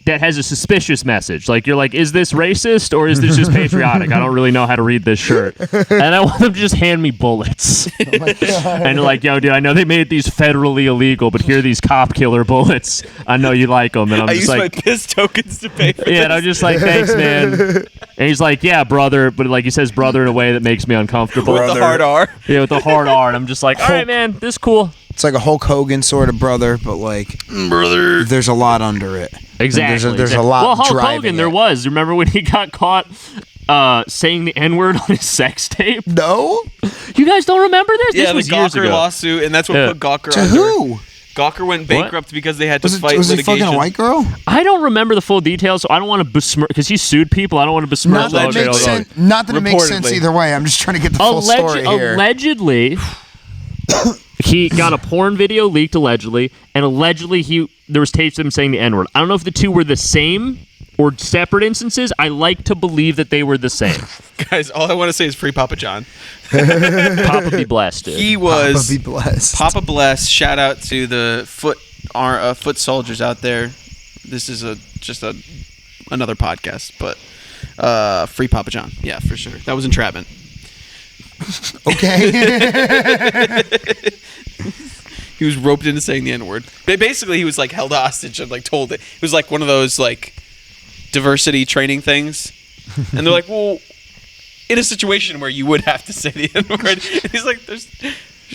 that has a suspicious message. Like, you're like, "Is this racist or is this just patriotic? I don't really know how to read this shirt." And I want them to just hand me bullets. Oh my God. And they're like, "Yo, dude, I know they made these federally illegal, but here are these cop killer bullets. I know you like them." And I'm I just use like, my piss tokens to pay for yeah, and I'm just like, "Thanks, man." And he's like, "Yeah, brother," but like he says brother in a way that makes me uncomfortable. with the hard R. Yeah, with the hard R. And I'm just like, "All right, man, this is cool." It's like a Hulk Hogan sort of brother, but like Brother. there's a lot under it. Exactly. There's a lot. Well, Hulk driving Hogan, it. there was. Remember when he got caught saying the N-word on his sex tape? No. You guys don't remember this? Yeah, This was the years Gawker ago. lawsuit, and that's what Yeah. put Gawker To under. who? Gawker went bankrupt because they had to Was fight he litigation. fucking a white girl? I don't remember the full details, so I don't want to besmirch, because he sued people. I don't want to besmirch. Not that it makes sense. Not that it makes sense Reportedly. either way. I'm just trying to get the full story here. Allegedly, he got a porn video leaked, allegedly, and allegedly there was tapes of him saying the N-word. I don't know if the two were the same or separate instances. I like to believe that they were the same. Guys, all I want to say is free Papa John. Papa be blessed, dude. He was Papa be blessed. Papa bless. Shout out to the foot soldiers out there. This is another podcast, but free Papa John. Yeah, for sure. That was entrapment. Okay. He was roped into saying the N-word. Basically, he was like held hostage and like told it. It was like one of those like diversity training things, and they're like, "Well, in a situation where you would have to say the N-word," and he's like, "There's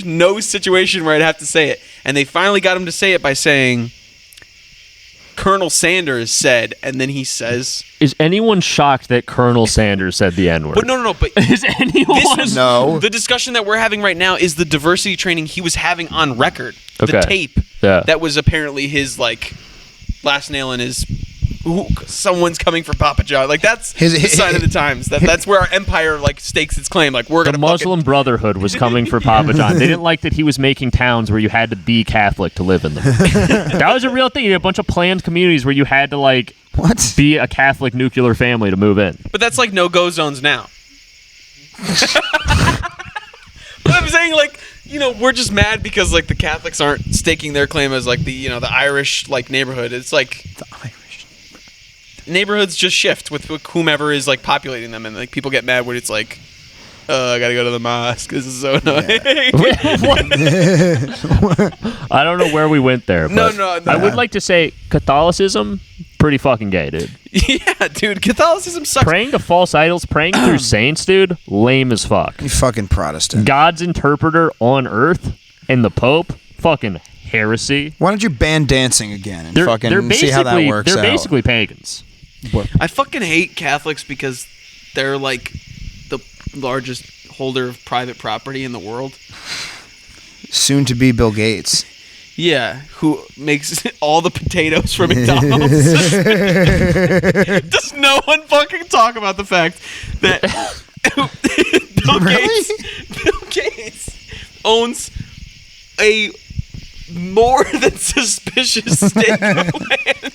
no situation where I'd have to say it," and they finally got him to say it by saying, "Colonel Sanders said," and then he says, Is anyone shocked that Colonel Sanders said the N-word? "But no, but." Is anyone? This was No. The discussion that we're having right now is the diversity training he was having on record. Okay. The tape Yeah. that was apparently his like last nail in his. Ooh, someone's coming for Papa John. Like that's the sign of the times. That's where our empire like stakes its claim. Like we're The gonna Muslim Brotherhood was coming for Papa John. They didn't like that he was making towns where you had to be Catholic to live in them. That was a real thing. You had a bunch of planned communities where you had to like What? be a Catholic nuclear family to move in. But that's like no-go zones now. But I'm saying like we're just mad because like the Catholics aren't staking their claim as like the the Irish like neighborhood. It's like The Irish. neighborhoods just shift with whomever is like populating them, and like people get mad when it's like, "Oh, I gotta go to the mosque. This is so annoying." I don't know where we went there. But No. I would like to say Catholicism Pretty fucking gay, dude. Yeah, dude. Catholicism sucks. Praying to false idols, praying through saints, dude, lame as fuck. You fucking Protestant. God's interpreter on earth and the Pope, fucking heresy. Why don't you ban dancing again and fucking see how that works They're out? basically pagans. I fucking hate Catholics because they're like the largest holder of private property in the world. Soon to be Bill Gates. Yeah, who makes all the potatoes for McDonald's. Does no one fucking talk about the fact that Bill Gates owns a more than suspicious stake of land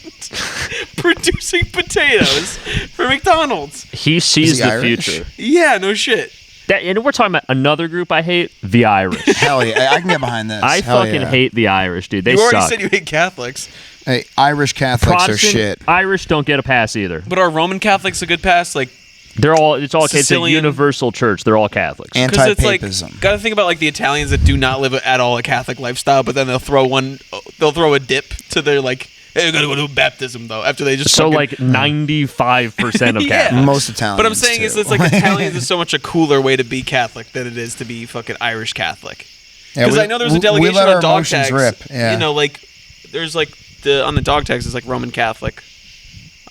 producing potatoes for McDonald's? He sees Is he the Irish? future. Yeah, no shit. And we're talking about another group I hate, the Irish. Hell yeah, I can get behind this. I Hell fucking yeah. hate the Irish, dude. They You already suck. said you hate Catholics. Hey, Irish Catholics are Protestant shit. Irish don't get a pass either. But are Roman Catholics a good pass? Like, It's a Sicilian- universal church. They're all Catholics. because it's like, Anti-papism. gotta think about like the Italians that do not live at all a Catholic lifestyle, but then they'll throw a dip to their like, hey, you gotta go to baptism though. After they just So fucking- like 95% of Yeah. Catholics. Most Italians. But I'm saying too. it's like Italians is so much a cooler way to be Catholic than it is to be fucking Irish Catholic. Yeah, Because we- I know there was a we delegation let on our dog emotions tags. rip. Yeah. You know, like there's like on the dog tags is like Roman Catholic.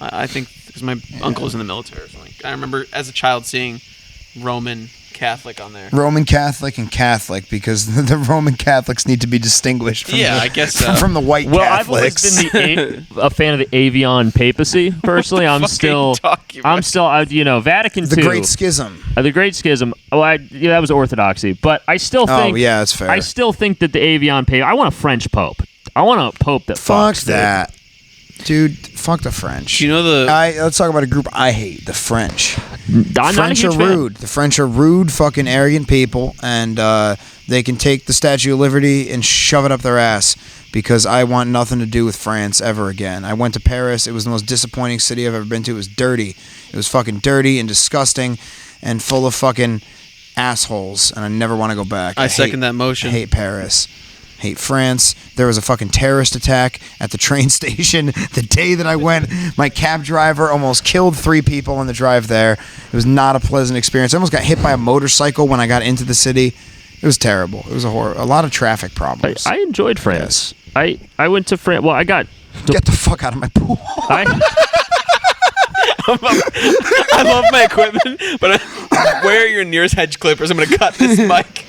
I think because my uncle was in the military or something. I remember as a child seeing Roman Catholic on there. Roman Catholic and Catholic, because the Roman Catholics need to be distinguished from, Yeah, the, I guess so. from the white Well, I've always Catholics. been a fan of the Avion papacy. Personally, I'm Fucking still, talking about? Vatican the II, Great Schism. the Great Schism. Oh, that was orthodoxy, but I still think. Oh, yeah, that's fair. I still think that the Avion Pope. I want a French Pope. I want a Pope that Fuck fucks, dude. that. Dude, fuck the French. You know the Let's talk about a group I hate, the French. I'm not a French huge are fan. rude. The French are rude, fucking arrogant people, and they can take the Statue of Liberty and shove it up their ass because I want nothing to do with France ever again. I went to Paris. It was the most disappointing city I've ever been to. It was dirty. It was fucking dirty and disgusting and full of fucking assholes, and I never want to go back. I second that motion. I hate Paris. Hate France. There was a fucking terrorist attack at the train station the day that I went. My cab driver almost killed 3 people on the drive there. It was not a pleasant experience. I almost got hit by a motorcycle when I got into the city. It was terrible. It was a lot of traffic problems. I enjoyed France. I went to France. Well, I got. Get the fuck out of my pool. I love my equipment, but where are your nearest hedge clippers? I'm gonna cut this mic.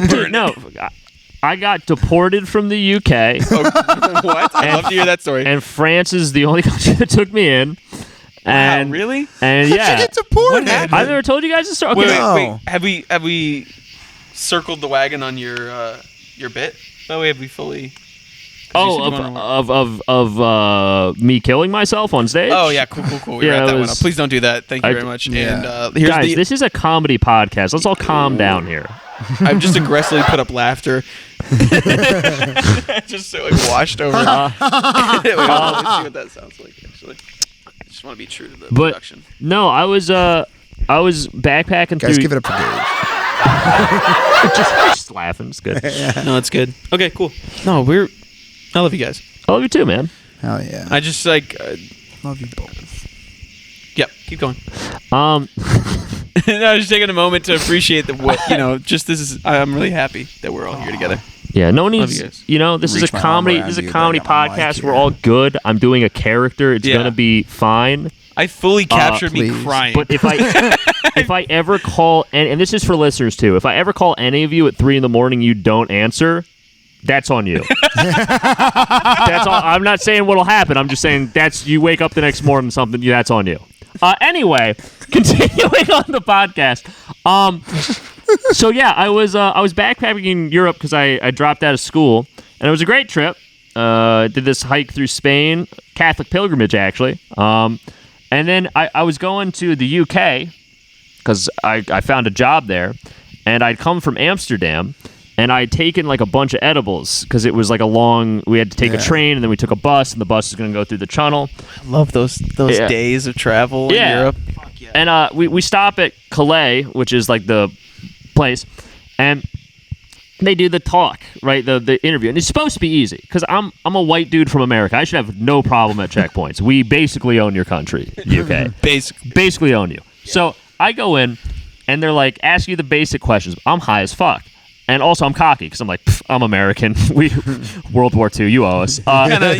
Dude, no. I got deported from the UK. What? I'd love to hear that story. And France is the only country that took me in. And wow, really? And How'd yeah, you get deported? What happened? I've never told you guys this story. Okay. Wait, No. wait. Have we circled the wagon on your bit? By the way, have we fully? Of me killing myself on stage. Oh yeah, cool. We Yeah, wrap it that one was- up. Please don't do that. Thank you very much. Yeah. And here's Guys, this is a comedy podcast. Let's all calm down here. I've just aggressively put up laughter. Just so it washed over. Wait, let's see what that sounds like. Actually, I just want to be true to the But production. no, I was backpacking Guys, through. give it up for Gage. just laughing. It's good. No, it's good. Okay, cool. No, I love you guys. I love you too, man. Hell yeah. I just like. Love you both. Yep. Keep going. Um, No, I was just taking a moment to appreciate just this is. I'm really happy that we're all here together. yeah, no one Love needs. you guys. You know, this is Reach a my arm comedy. around This is you, a but I comedy got my mic podcast. here. We're all good. I'm doing a character. It's Yeah. gonna be fine. I fully captured me please. crying. But if I ever call and this is for listeners too, if I ever call any of you at 3 a.m, you don't answer, that's on you. That's all. I'm not saying what'll happen. I'm just saying that's you wake up the next morning something. That's on you. Anyway, continuing on the podcast. So yeah, I was backpacking in Europe because I dropped out of school, and it was a great trip. Did this hike through Spain, Catholic pilgrimage actually. And then I was going to the UK because I found a job there, and I'd come from Amsterdam, and I'd taken like a bunch of edibles because it was like we had to take a train, and then we took a bus, and the bus was going to go through the tunnel. I love those Yeah. days of travel in Yeah. Europe. And we stop at Calais, which is like the place, and they do the talk, right? The interview, and it's supposed to be easy because I'm a white dude from America. I should have no problem at checkpoints. We basically own your country, UK. Basically own you. Yeah. So I go in, and they're like, ask you the basic questions. I'm high as fuck. And also, I'm cocky because I'm like, I'm American. We World War II. You owe us. Kind of,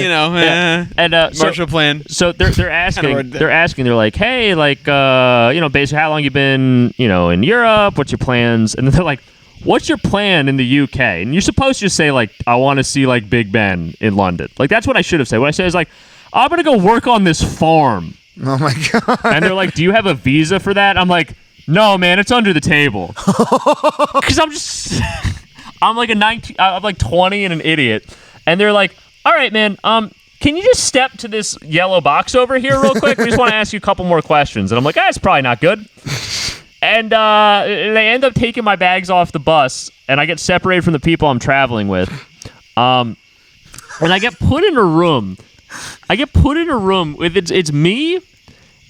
and Marshall Plan. So they're asking. They're like, hey, like, basically, how long you been, in Europe? What's your plans? And then they're like, what's your plan in the UK? And you're supposed to just say like, I want to see like Big Ben in London. Like that's what I should have said. What I said is like, I'm gonna go work on this farm. Oh my god. And they're like, do you have a visa for that? I'm like, no, man, it's under the table. Because I'm like I'm like 20 and an idiot. And they're like, all right, man, can you just step to this yellow box over here real quick? We just want to ask you a couple more questions. And I'm like, it's probably not good. And they end up taking my bags off the bus, and I get separated from the people I'm traveling with. And I get put in a room. With it's me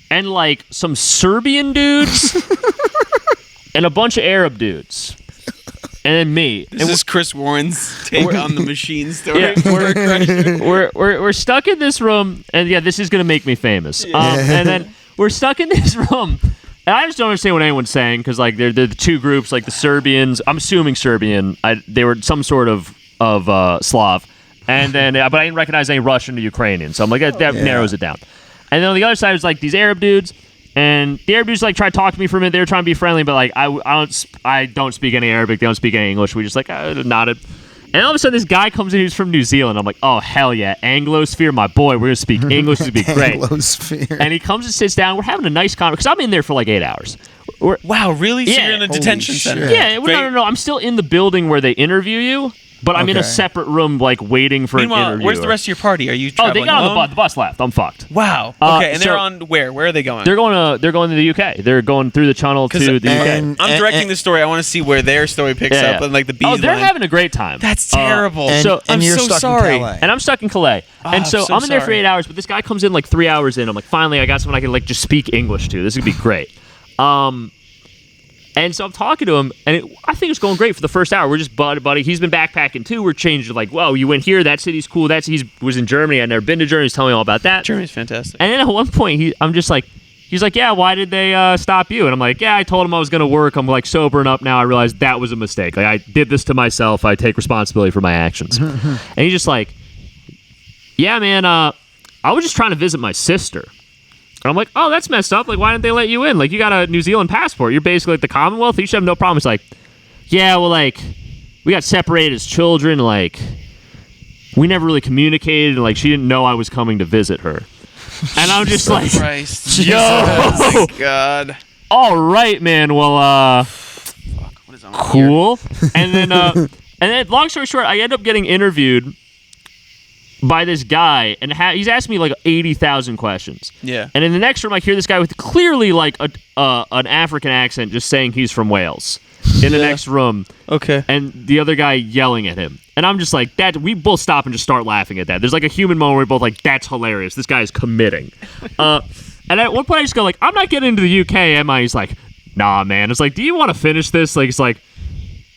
and like some Serbian dudes and a bunch of Arab dudes. And then me. This is Chris Warren's take on the machine story. Yeah. We're stuck in this room, and this is gonna make me famous. And then we're stuck in this room, and I just don't understand what anyone's saying because like they're the two groups, like the Serbians. I'm assuming Serbian. They were some sort of Slav, and then but I didn't recognize any Russian or Ukrainian, so I'm like that narrows it down. And then on the other side was like these Arab dudes. And the Arab dudes like tried to talk to me for a minute. They were trying to be friendly, but like I don't speak any Arabic. They don't speak any English. We just like nodded. And all of a sudden, this guy comes in who's from New Zealand. I'm like, oh hell yeah, Anglosphere, my boy. We're gonna speak English. This would be great. Anglosphere. And he comes and sits down. We're having a nice conversation because I'm in there for like 8 hours. Wow, really? Yeah. So you're in a detention center? Yeah. No. I'm still in the building where they interview you. But I'm in a separate room, like, waiting for an interview. Where's the rest of your party? Are you traveling they got alone? on the bus left. I'm fucked. Wow. Okay, and they're on where? Where are they going? They're going to the UK. They're going through the channel to the UK. I'm directing the story. I want to see where their story picks up and like the bees. Oh, they're having a great time. That's terrible. And you're so stuck sorry. in Calais. And I'm stuck in Calais. And so I'm in there for 8 hours, but this guy comes in like 3 hours in. I'm like, finally, I got someone I can like just speak English to. This is going to be great. And so I'm talking to him, and I think it's going great for the first hour. We're just buddy. He's been backpacking too. We're changing like, whoa, you went here. That city's cool. He was in Germany. I'd never been to Germany. He's telling me all about that. Germany's fantastic. And then at one point, I'm just like, he's like, yeah, why did they stop you? And I'm like, yeah, I told him I was going to work. I'm like sobering up now. I realized that was a mistake. Like I did this to myself. I take responsibility for my actions. And he's just like, yeah, man, I was just trying to visit my sister. And I'm like, oh, that's messed up. Like, why didn't they let you in? Like, you got a New Zealand passport. You're basically like the Commonwealth. You should have no problem. It's like, yeah, well, like, we got separated as children. Like, we never really communicated. And, like, she didn't know I was coming to visit her. And I'm just like, Christ. yo. Oh, my God. All right, man. Well, Fuck, what is on cool. And then, long story short, I end up getting interviewed by this guy, and he's asked me like 80,000 questions. Yeah. And in the next room, I hear this guy with clearly like an African accent just saying he's from Wales. In the next room. Okay. And the other guy yelling at him. And I'm just like, we both stop and just start laughing at that. There's like a human moment where we're both like, that's hilarious. This guy is committing. And at one point I just go like, I'm not getting into the UK, am I? He's like, nah, man. It's like, do you want to finish this? Like, it's like,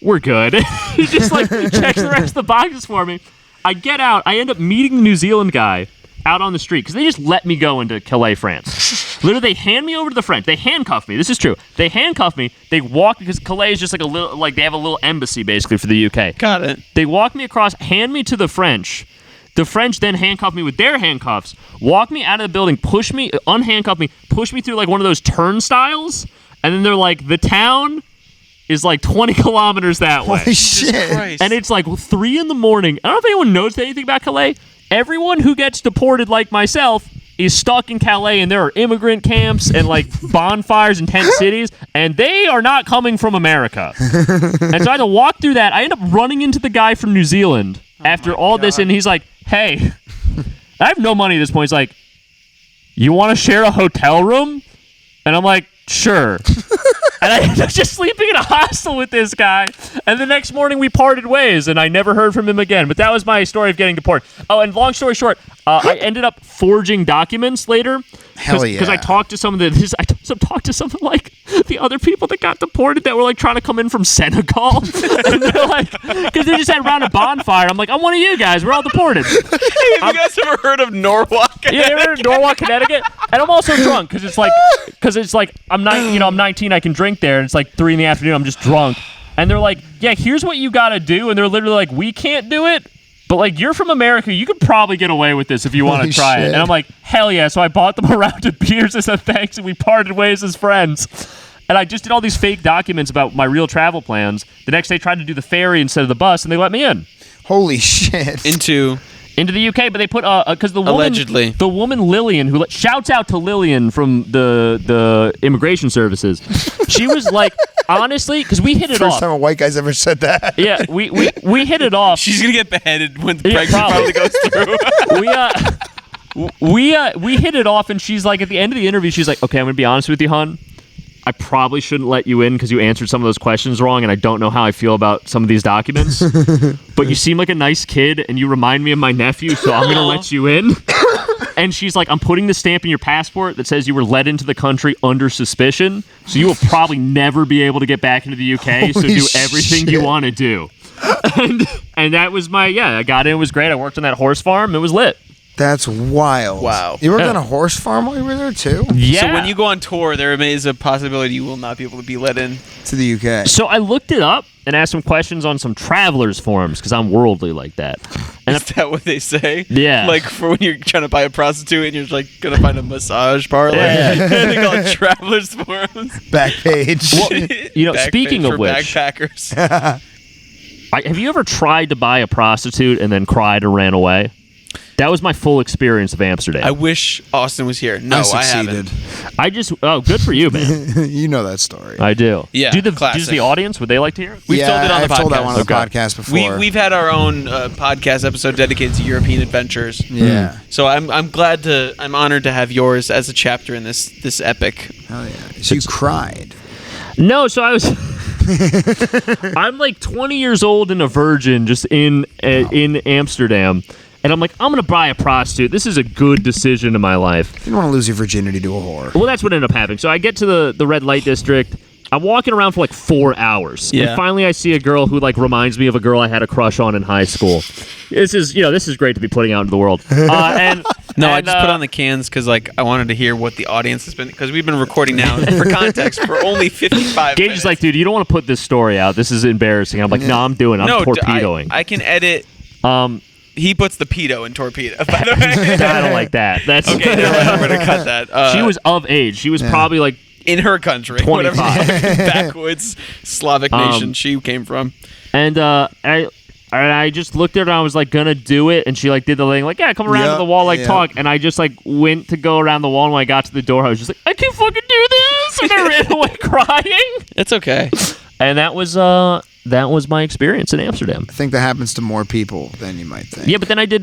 we're good. He just like checks the rest of the boxes for me. I get out. I end up meeting the New Zealand guy out on the street because they just let me go into Calais, France. Literally, they hand me over to the French. They handcuff me. This is true. They handcuff me. They walk because Calais is just like a little, like they have a little embassy basically for the UK. Got it. They walk me across, hand me to the French. The French then handcuff me with their handcuffs, walk me out of the building, unhandcuff me, push me through like one of those turnstiles, and then they're like, the town is like 20 kilometers that way. Holy shit. Christ. And it's like 3 a.m. I don't know if anyone knows anything about Calais. Everyone who gets deported like myself is stuck in Calais, and there are immigrant camps and like bonfires in tent cities, and they are not coming from America. And so I had to walk through that. I end up running into the guy from New Zealand after all this, and he's like, hey, I have no money at this point. He's like, you want to share a hotel room? And I'm like, sure. And I ended up just sleeping in a hostel with this guy. And the next morning we parted ways, and I never heard from him again. But that was my story of getting deported. Oh, and long story short, I ended up forging documents later. Hell yeah. Because I talked to some of the other people that got deported that were like trying to come in from Senegal. And they're like, because they just had around a bonfire. I'm like, I'm one of you guys. We're all deported. Have you guys ever heard of Norwalk? Yeah, you ever heard of Norwalk, Connecticut? And I'm also drunk because it's like I'm 19. I can drink there, and it's like 3 p.m. I'm just drunk. And they're like, yeah, here's what you got to do. And they're literally like, we can't do it. But, like, you're from America. You could probably get away with this if you want to try it. And I'm like, hell yeah. So I bought them a round of beers as a thanks, and we parted ways as friends. And I just did all these fake documents about my real travel plans. The next day, I tried to do the ferry instead of the bus, and they let me in. Holy shit. Into the UK, but they put because the woman, allegedly, the woman Lillian, who shouts out to Lillian from the immigration services, she was like, honestly, because we hit it off. First time a white guy's ever said that. Yeah, we hit it off. She's gonna get beheaded when the pregnancy probably goes through. we hit it off, and she's like, at the end of the interview, she's like, okay, I'm gonna be honest with you, hon. I probably shouldn't let you in because you answered some of those questions wrong, and I don't know how I feel about some of these documents. But you seem like a nice kid, and you remind me of my nephew, so I'm going to let you in. And she's like, I'm putting the stamp in your passport that says you were let into the country under suspicion, so you will probably never be able to get back into the UK, so do everything you want to do. And that was I got in, it was great. I worked on that horse farm, it was lit. That's wild. Wow. You worked on a horse farm while you were there, too? Yeah. So when you go on tour, there is a possibility you will not be able to be let in to the UK. So I looked it up and asked some questions on some travelers forums because I'm worldly like that. And is that what they say? Yeah. Like for when you're trying to buy a prostitute and you're like going to find a massage parlor? Yeah. They call it travelers forums. Back page. Well, speaking of which. Backpackers. Have you ever tried to buy a prostitute and then cried and ran away? That was my full experience of Amsterdam. I wish Austin was here. No, I haven't. Good for you, man. You know that story. I do. Yeah, does the audience, would they like to hear it? We've told it on the podcast. I've told that one on the podcast before. We've had our own podcast episode dedicated to European adventures. Yeah. So I'm honored to have yours as a chapter in this epic. Hell yeah. So you cried. No, so I was... I'm like 20 years old and a virgin just in Amsterdam. And I'm like, I'm going to buy a prostitute. This is a good decision in my life. You don't want to lose your virginity to a whore. Well, that's what ended up happening. So I get to the red light district. I'm walking around for like 4 hours. Yeah. And finally I see a girl who like reminds me of a girl I had a crush on in high school. This is great to be putting out into the world. I just put on the cans because like I wanted to hear what the audience has been, because we've been recording now for context for only 55 Gage minutes. is like, dude, you don't want to put this story out. This is embarrassing. I'm like, no, I'm doing it. I'm torpedoing. I can edit. He puts the pedo in torpedo, by the way. I don't like that. That's okay. No, I'm going to cut that. She was of age. She was probably like in her country, 25. whatever backwoods Slavic nation she came from. And I just looked at her and I was like gonna do it, and she like did the thing like, yeah, come around to the wall, like talk, and I just like went to go around the wall, and when I got to the door I was just like, I can't fucking do this, and I ran away crying. It's okay. And that was my experience in Amsterdam. I think that happens to more people than you might think. Yeah, but then I did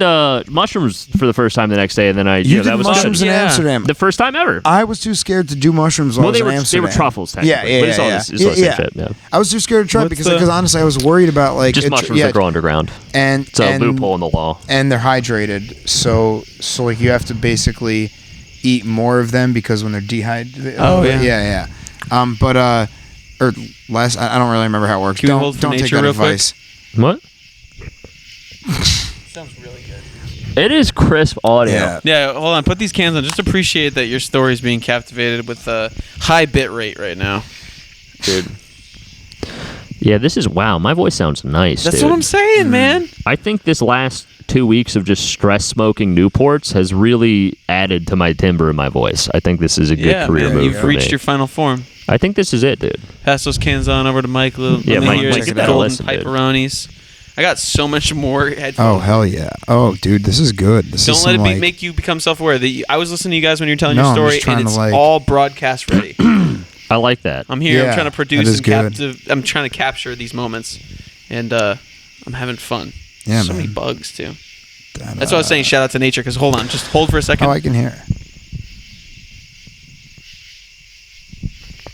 mushrooms for the first time the next day, and then you did that was mushrooms good. in Amsterdam. The first time ever. I was too scared to do mushrooms while I was in Amsterdam. They were truffles, technically. Yeah, but it's all the same shit. Yeah. I was too scared to try because honestly I was worried about like just mushrooms that grow underground. And it's a loophole in the law. And they're hydrated, so like you have to basically eat more of them because when they're dehydrated. Oh yeah. Yeah. Or less. I don't really remember how it works. Don't take that advice. What? Sounds really good. It is crisp audio. Yeah. Hold on. Put these cans on. Just appreciate that your story is being captivated with a high bit rate right now, dude. Yeah, this is wow. My voice sounds nice. That's dude. what I'm saying, man. I think this last 2 weeks of just stress smoking Newports has really added to my timbre in my voice. I think this is a good career move. You've reached your final form. I think this is it, dude. Pass those cans on over to Mike. Mike, get the golden piperonis. I got so much more headphones. Oh hell yeah! Oh dude, this is good. Don't let it make you become self-aware. I was listening to you guys when you were telling your story, and it's all broadcast ready. I like that. I'm here. I'm trying to produce and I'm trying to capture these moments, and I'm having fun. Yeah, so many bugs too. That's what I was saying. Shout out to nature. Because hold on, just hold for a second. Oh, I can hear.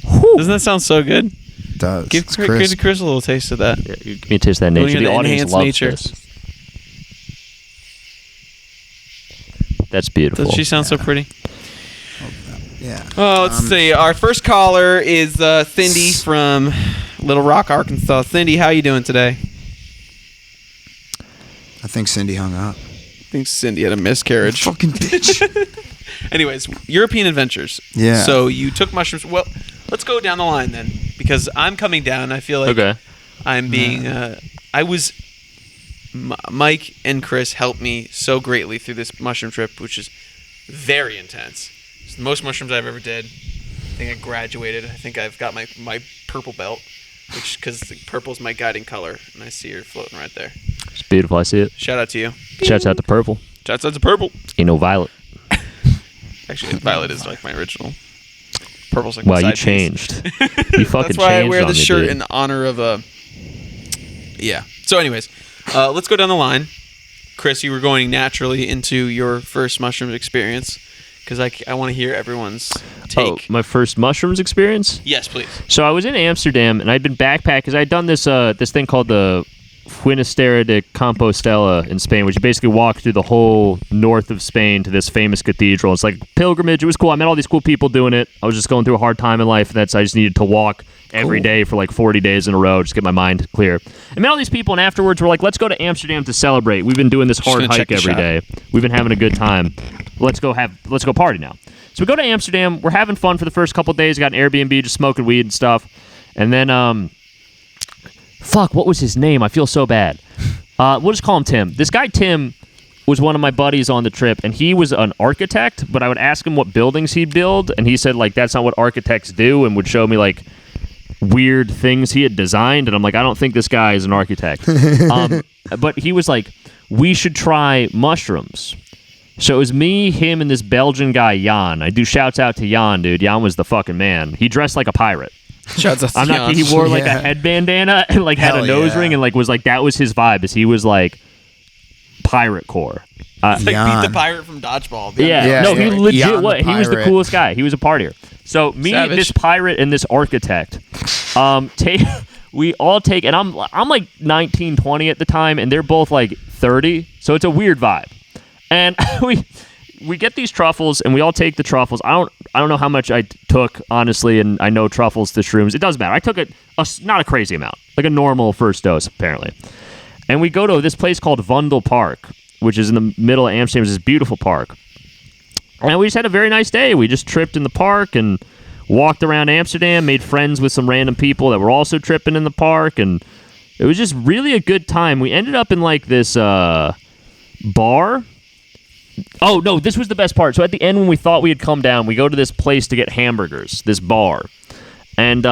Whew. Doesn't that sound so good? It does. Give It's Chris crisp. a little taste of that. Yeah, give me a taste of that nature. Going The into audience enhanced loves nature. this. That's beautiful. Doesn't she sound so pretty? Yeah. Oh, let's see. Our first caller is Cindy from Little Rock, Arkansas. Cindy, how you doing today? I think Cindy hung up. I think Cindy had a miscarriage. Fucking bitch. Anyways, European adventures. Yeah. So you took mushrooms. Well, let's go down the line then, because I'm coming down. I feel like Okay. I'm being. Mike and Chris helped me so greatly through this mushroom trip, which is very intense. It's the most mushrooms I've ever did. I think I graduated. I think I've got my purple belt, which because purple is my guiding color, and I see her floating right there. It's beautiful. I see it. Shout out to you. Shouts out to purple. Shouts out to purple. Ain't no violet. Actually, violet is like my original. Purple's like Wow, my you side piece. changed. You fucking That's why I changed wear on this me, shirt dude. in honor of a. Yeah. So, anyways, let's go down the line. Chris, you were going naturally into your first mushrooms experience because I want to hear everyone's take. Oh, my first mushrooms experience? Yes, please. So I was in Amsterdam, and I'd been backpacking because I'd done this this thing called the Finisterre de Compostela in Spain, which you basically walk through the whole north of Spain to this famous cathedral. It's like a pilgrimage. It was cool. I met all these cool people doing it. I was just going through a hard time in life, and I just needed to walk every day for like 40 days in a row, just get my mind clear. I met all these people, and afterwards we're like, let's go to Amsterdam to celebrate. We've been doing this hard gonna check hike the every shop. day. We've been having a good time. Let's go party now. So we go to Amsterdam. We're having fun for the first couple of days. Got an Airbnb, just smoking weed and stuff. And then, fuck, what was his name? I feel so bad. We'll just call him Tim. This guy, Tim, was one of my buddies on the trip, and he was an architect, but I would ask him what buildings he'd build, and he said, like, that's not what architects do, and would show me, like, weird things he had designed, and I'm like, I don't think this guy is an architect. But he was like, we should try mushrooms. So it was me, him, and this Belgian guy, Jan. I do shouts out to Jan, dude. Jan was the fucking man. He dressed like a pirate. Shouts out to I'm not. He wore like a head bandana and like had Hell a nose yeah. ring and like was like that was his vibe. Is he was like pirate core. Like beat Jan. the pirate from Dodgeball. Yeah, no, he legit. Jan the What? He was the pirate. coolest guy. He was a partier. So me, Savage. this pirate, and this architect, we all take, and I'm like 19, 20 at the time, and they're both like 30. So it's a weird vibe, and we get these truffles, and we all take the truffles. I don't know how much I took, honestly, and I know truffles to shrooms. It doesn't matter. I took not a crazy amount, like a normal first dose, apparently. And we go to this place called Vondel Park, which is in the middle of Amsterdam. It's this beautiful park. And we just had a very nice day. We just tripped in the park and walked around Amsterdam, made friends with some random people that were also tripping in the park, and it was just really a good time. We ended up in like this bar. Oh, no, this was the best part. So at the end, when we thought we had come down, we go to this place to get hamburgers, this bar. And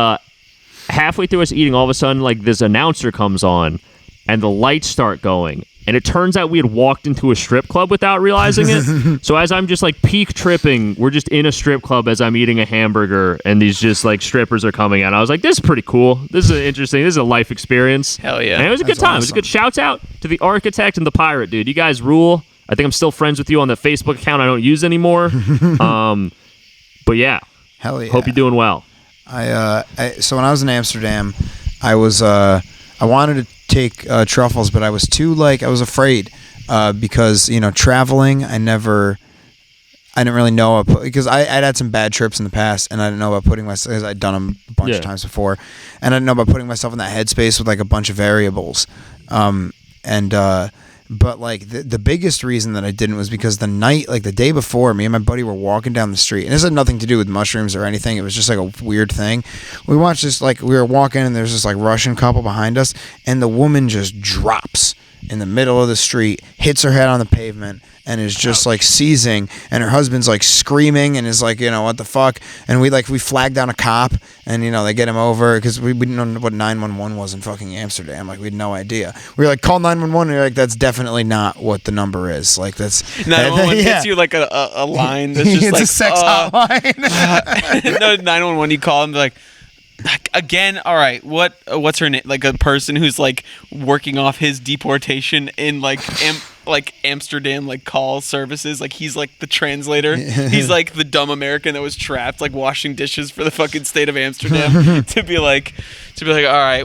halfway through us eating, all of a sudden, like, this announcer comes on, and the lights start going. And it turns out we had walked into a strip club without realizing it. So as I'm just, like, peak tripping, we're just in a strip club as I'm eating a hamburger, and these just, like, strippers are coming out. I was like, this is pretty cool. This is interesting. This is a life experience. Hell yeah. And it was a good That's time. It was a awesome. good shouts out to the architect and the pirate, dude. You guys rule. I think I'm still friends with you on the Facebook account I don't use anymore. But yeah, Hell yeah. hope you're doing well. So when I was in Amsterdam, I wanted to take truffles, but I was I was afraid because traveling. I didn't really know because I'd had some bad trips in the past, and I didn't know about putting myself, because I'd done them a bunch of times before, and I didn't know about putting myself in that headspace with like a bunch of variables. But like the biggest reason that I didn't was because the night, like the day before, me and my buddy were walking down the street, and this had nothing to do with mushrooms or anything. It was just like a weird thing. We watched this, like we were walking, and there's this like Russian couple behind us, and the woman just drops in the middle of the street, hits her head on the pavement, and is just like seizing, and her husband's like screaming and is like, what the fuck? And we flagged down a cop, and they get him over because we didn't know what 911 was in fucking Amsterdam. Like we had no idea. We were like, call 911, and you're like, that's definitely not what the number is. Like that's 911 yeah. hits you like a line that's just it's like a sex hotline. No, 911. You call and be like, again, all right. What's her name? Like a person who's like working off his deportation in like like Amsterdam like call services. Like he's like the translator. He's like the dumb American that was trapped like washing dishes for the fucking state of Amsterdam to be like, all right,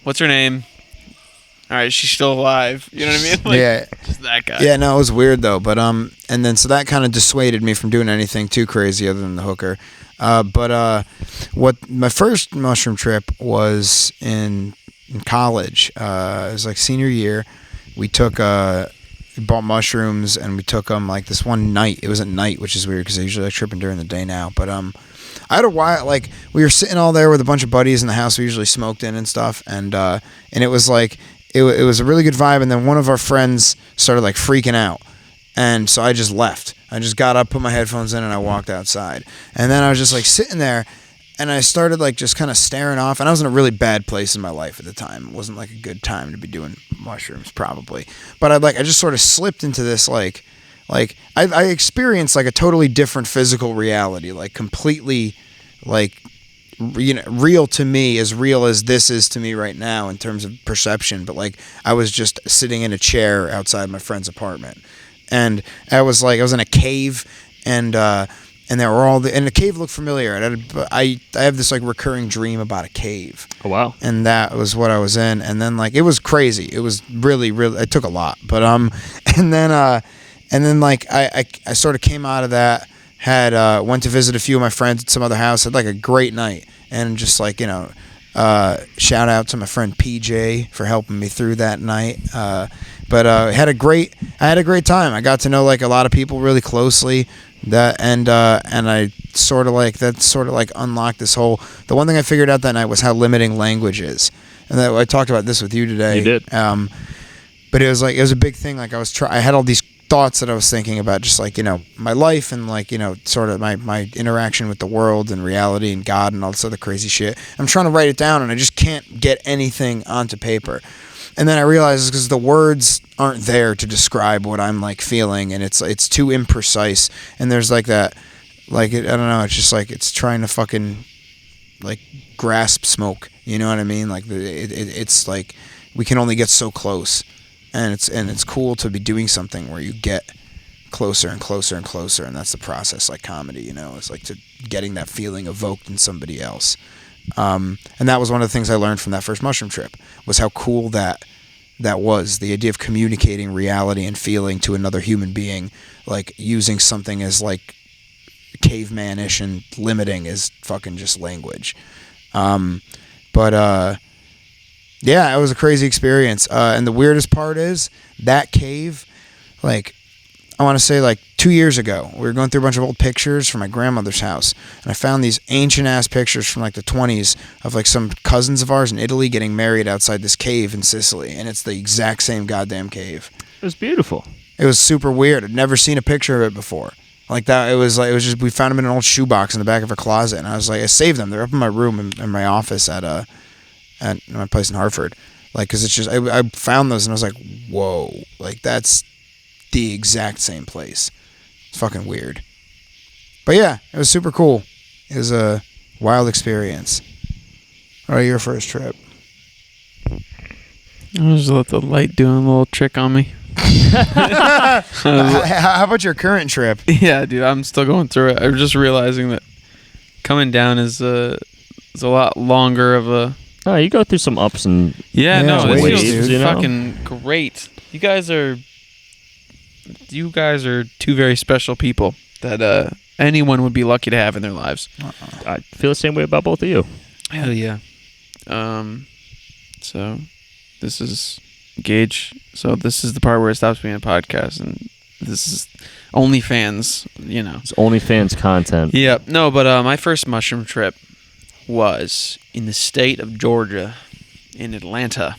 what's her name? All right, she's still alive. You know what I mean? Like, Yeah. just that guy. Yeah, no, it was weird though. But and then so that kind of dissuaded me from doing anything too crazy other than the hooker. What my first mushroom trip was in college. It was like senior year. We bought mushrooms and we took them like this one night. It was at night, which is weird because I usually like tripping during the day now. But I had a while, like we were sitting all there with a bunch of buddies in the house we usually smoked in and stuff, and it was like it was a really good vibe. And then one of our friends started like freaking out, and so I just left. I just got up, put my headphones in, and I walked outside. And then I was just like sitting there, and I started like just kind of staring off. And I was in a really bad place in my life at the time. It wasn't like a good time to be doing mushrooms probably. But I just sort of slipped into this like I experienced like a totally different physical reality, like completely like real to me, as real as this is to me right now in terms of perception. But like I was just sitting in a chair outside my friend's apartment. And I was in a cave, and there were and the cave looked familiar. I have this like recurring dream about a cave. Oh wow! And that was what I was in. And then like it was crazy. It was really it took a lot. But and then like I sort of came out of that. Went to visit a few of my friends at some other house. Had like a great night, and just like shout out to my friend PJ for helping me through that night. But I had a great time. I got to know like a lot of people really closely. And I sort of like unlocked this whole. The one thing I figured out that night was how limiting language is, and I talked about this with you today. You did. But it was a big thing. Like I had all these thoughts that I was thinking about, just like my life and like sort of my interaction with the world and reality and God and all this other crazy shit. I'm trying to write it down, and I just can't get anything onto paper. And then I realized it's because the words aren't there to describe what I'm like feeling, and it's too imprecise. And there's like that, like I don't know. It's just like it's trying to fucking like grasp smoke. You know what I mean? Like it's like we can only get so close, and it's cool to be doing something where you get closer and closer and closer, and that's the process. Like comedy, it's like to getting that feeling evoked in somebody else. And that was one of the things I learned from that first mushroom trip, was how cool that was. The idea of communicating reality and feeling to another human being, like using something as like cavemanish and limiting as fucking just language. Yeah, it was a crazy experience. And the weirdest part is that cave, like I want to say like 2 years ago, we were going through a bunch of old pictures from my grandmother's house, and I found these ancient ass pictures from like the 1920s of like some cousins of ours in Italy getting married outside this cave in Sicily, and it's the exact same goddamn cave. It was beautiful. It was super weird. I'd never seen a picture of it before. Like that, it was just we found them in an old shoebox in the back of a closet, and I was like, I saved them. They're up in my room in my office at my place in Hartford. Like, because it's just I found those and I was like, whoa, like that's the exact same place. It's fucking weird. But yeah, it was super cool. It was a wild experience. What about your first trip? I just let the light do a little trick on me. How about your current trip? Yeah, dude, I'm still going through it. I'm just realizing that coming down is a lot longer of a. Oh, you go through some ups and no, it waves, feels dude, fucking great. You guys are two very special people that anyone would be lucky to have in their lives. I feel the same way about both of you. Hell yeah. So this is Gage. So this is the part where it stops being a podcast, and this is OnlyFans. It's OnlyFans content. Yeah. No, but my first mushroom trip was in the state of Georgia, in Atlanta,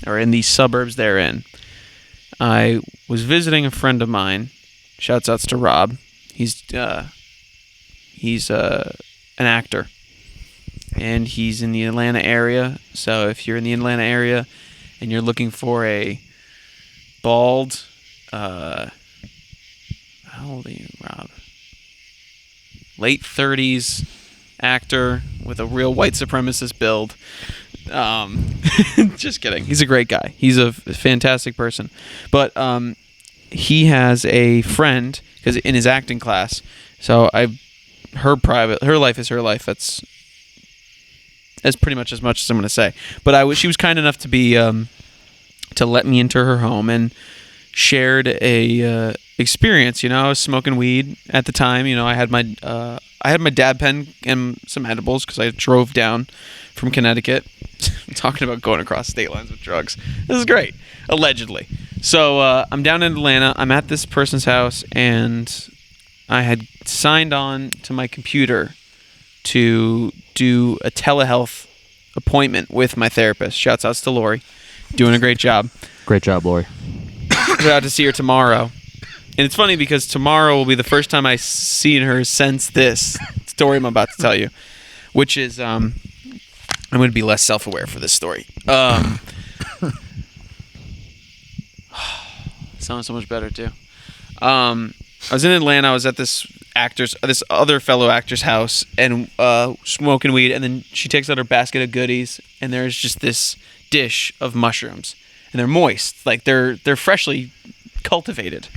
or in the suburbs therein. I was visiting a friend of mine. Shouts outs to Rob. He's an actor, and he's in the Atlanta area. So if you're in the Atlanta area and you're looking for a bald, how old are you, Rob? Late 30s actor with a real white supremacist build. Just kidding. He's a great guy. He's a fantastic person. But he has a friend because in his acting class. So her life is her life. That's pretty much as I'm going to say. But she was kind enough to be to let me into her home and shared a experience. I was smoking weed at the time. I had my dab pen and some edibles because I drove down from Connecticut. I'm talking about going across state lines with drugs. This is great, allegedly. So I'm down in Atlanta. I'm at this person's house, and I had signed on to my computer to do a telehealth appointment with my therapist. Shouts outs to Lori. Doing a great job. Great job, Lori. We're out to see her tomorrow. And it's funny because tomorrow will be the first time I've seen her since this story I'm about to tell you, which is I'm going to be less self-aware for this story. Sounds so much better too. I was in Atlanta. I was at this other fellow actor's house and smoking weed, and then she takes out her basket of goodies, and there's just this dish of mushrooms, and they're moist, like they're freshly cultivated.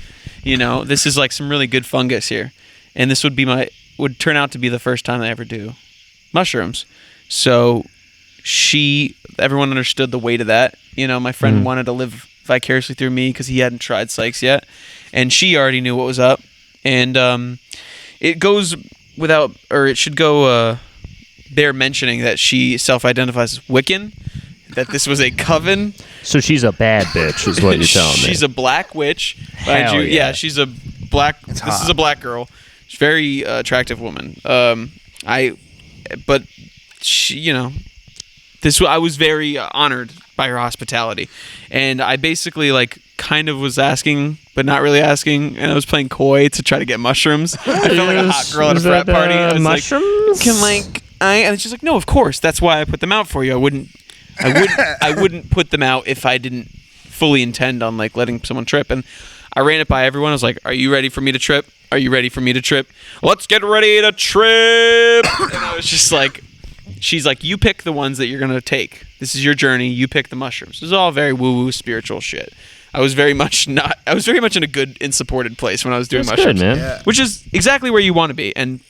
This is like some really good fungus here, and this would turn out to be the first time I ever do mushrooms. So everyone understood the weight of that. My friend wanted to live vicariously through me because he hadn't tried psychs yet, and she already knew what was up. And it goes without, or it should go bare mentioning that she self-identifies as Wiccan, that this was a coven. So she's a bad bitch, is what you're telling me. She's a black witch. Hell yeah. Yeah, she's a black. This is a black girl. She's a very attractive woman. But she, I was very honored by her hospitality, and I basically kind of was asking, but not really asking, and I was playing coy to try to get mushrooms. I felt like a hot girl at a frat party. I was mushrooms? And she's like, no, of course. That's why I put them out for you. I wouldn't put them out if I didn't fully intend on letting someone trip. And I ran it by everyone. I was like, are you ready for me to trip? Are you ready for me to trip? Let's get ready to trip. And I was just like, she's like, you pick the ones that you're going to take. This is your journey. You pick the mushrooms. This is all very woo-woo spiritual shit. I was very much in a good and supported place when I was doing mushrooms. Good, man. Yeah. Which is exactly where you want to be. And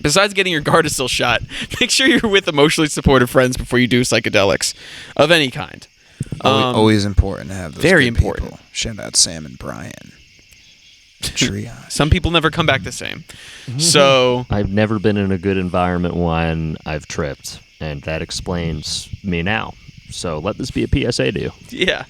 besides getting your Gardasil shot, make sure you're with emotionally supportive friends before you do psychedelics of any kind. Always important to have those very good important. people. Shout out Sam and Brian. Triage. Some people never come back the same. So I've never been in a good environment when I've tripped, and that explains me now. So let this be a PSA to you. yeah.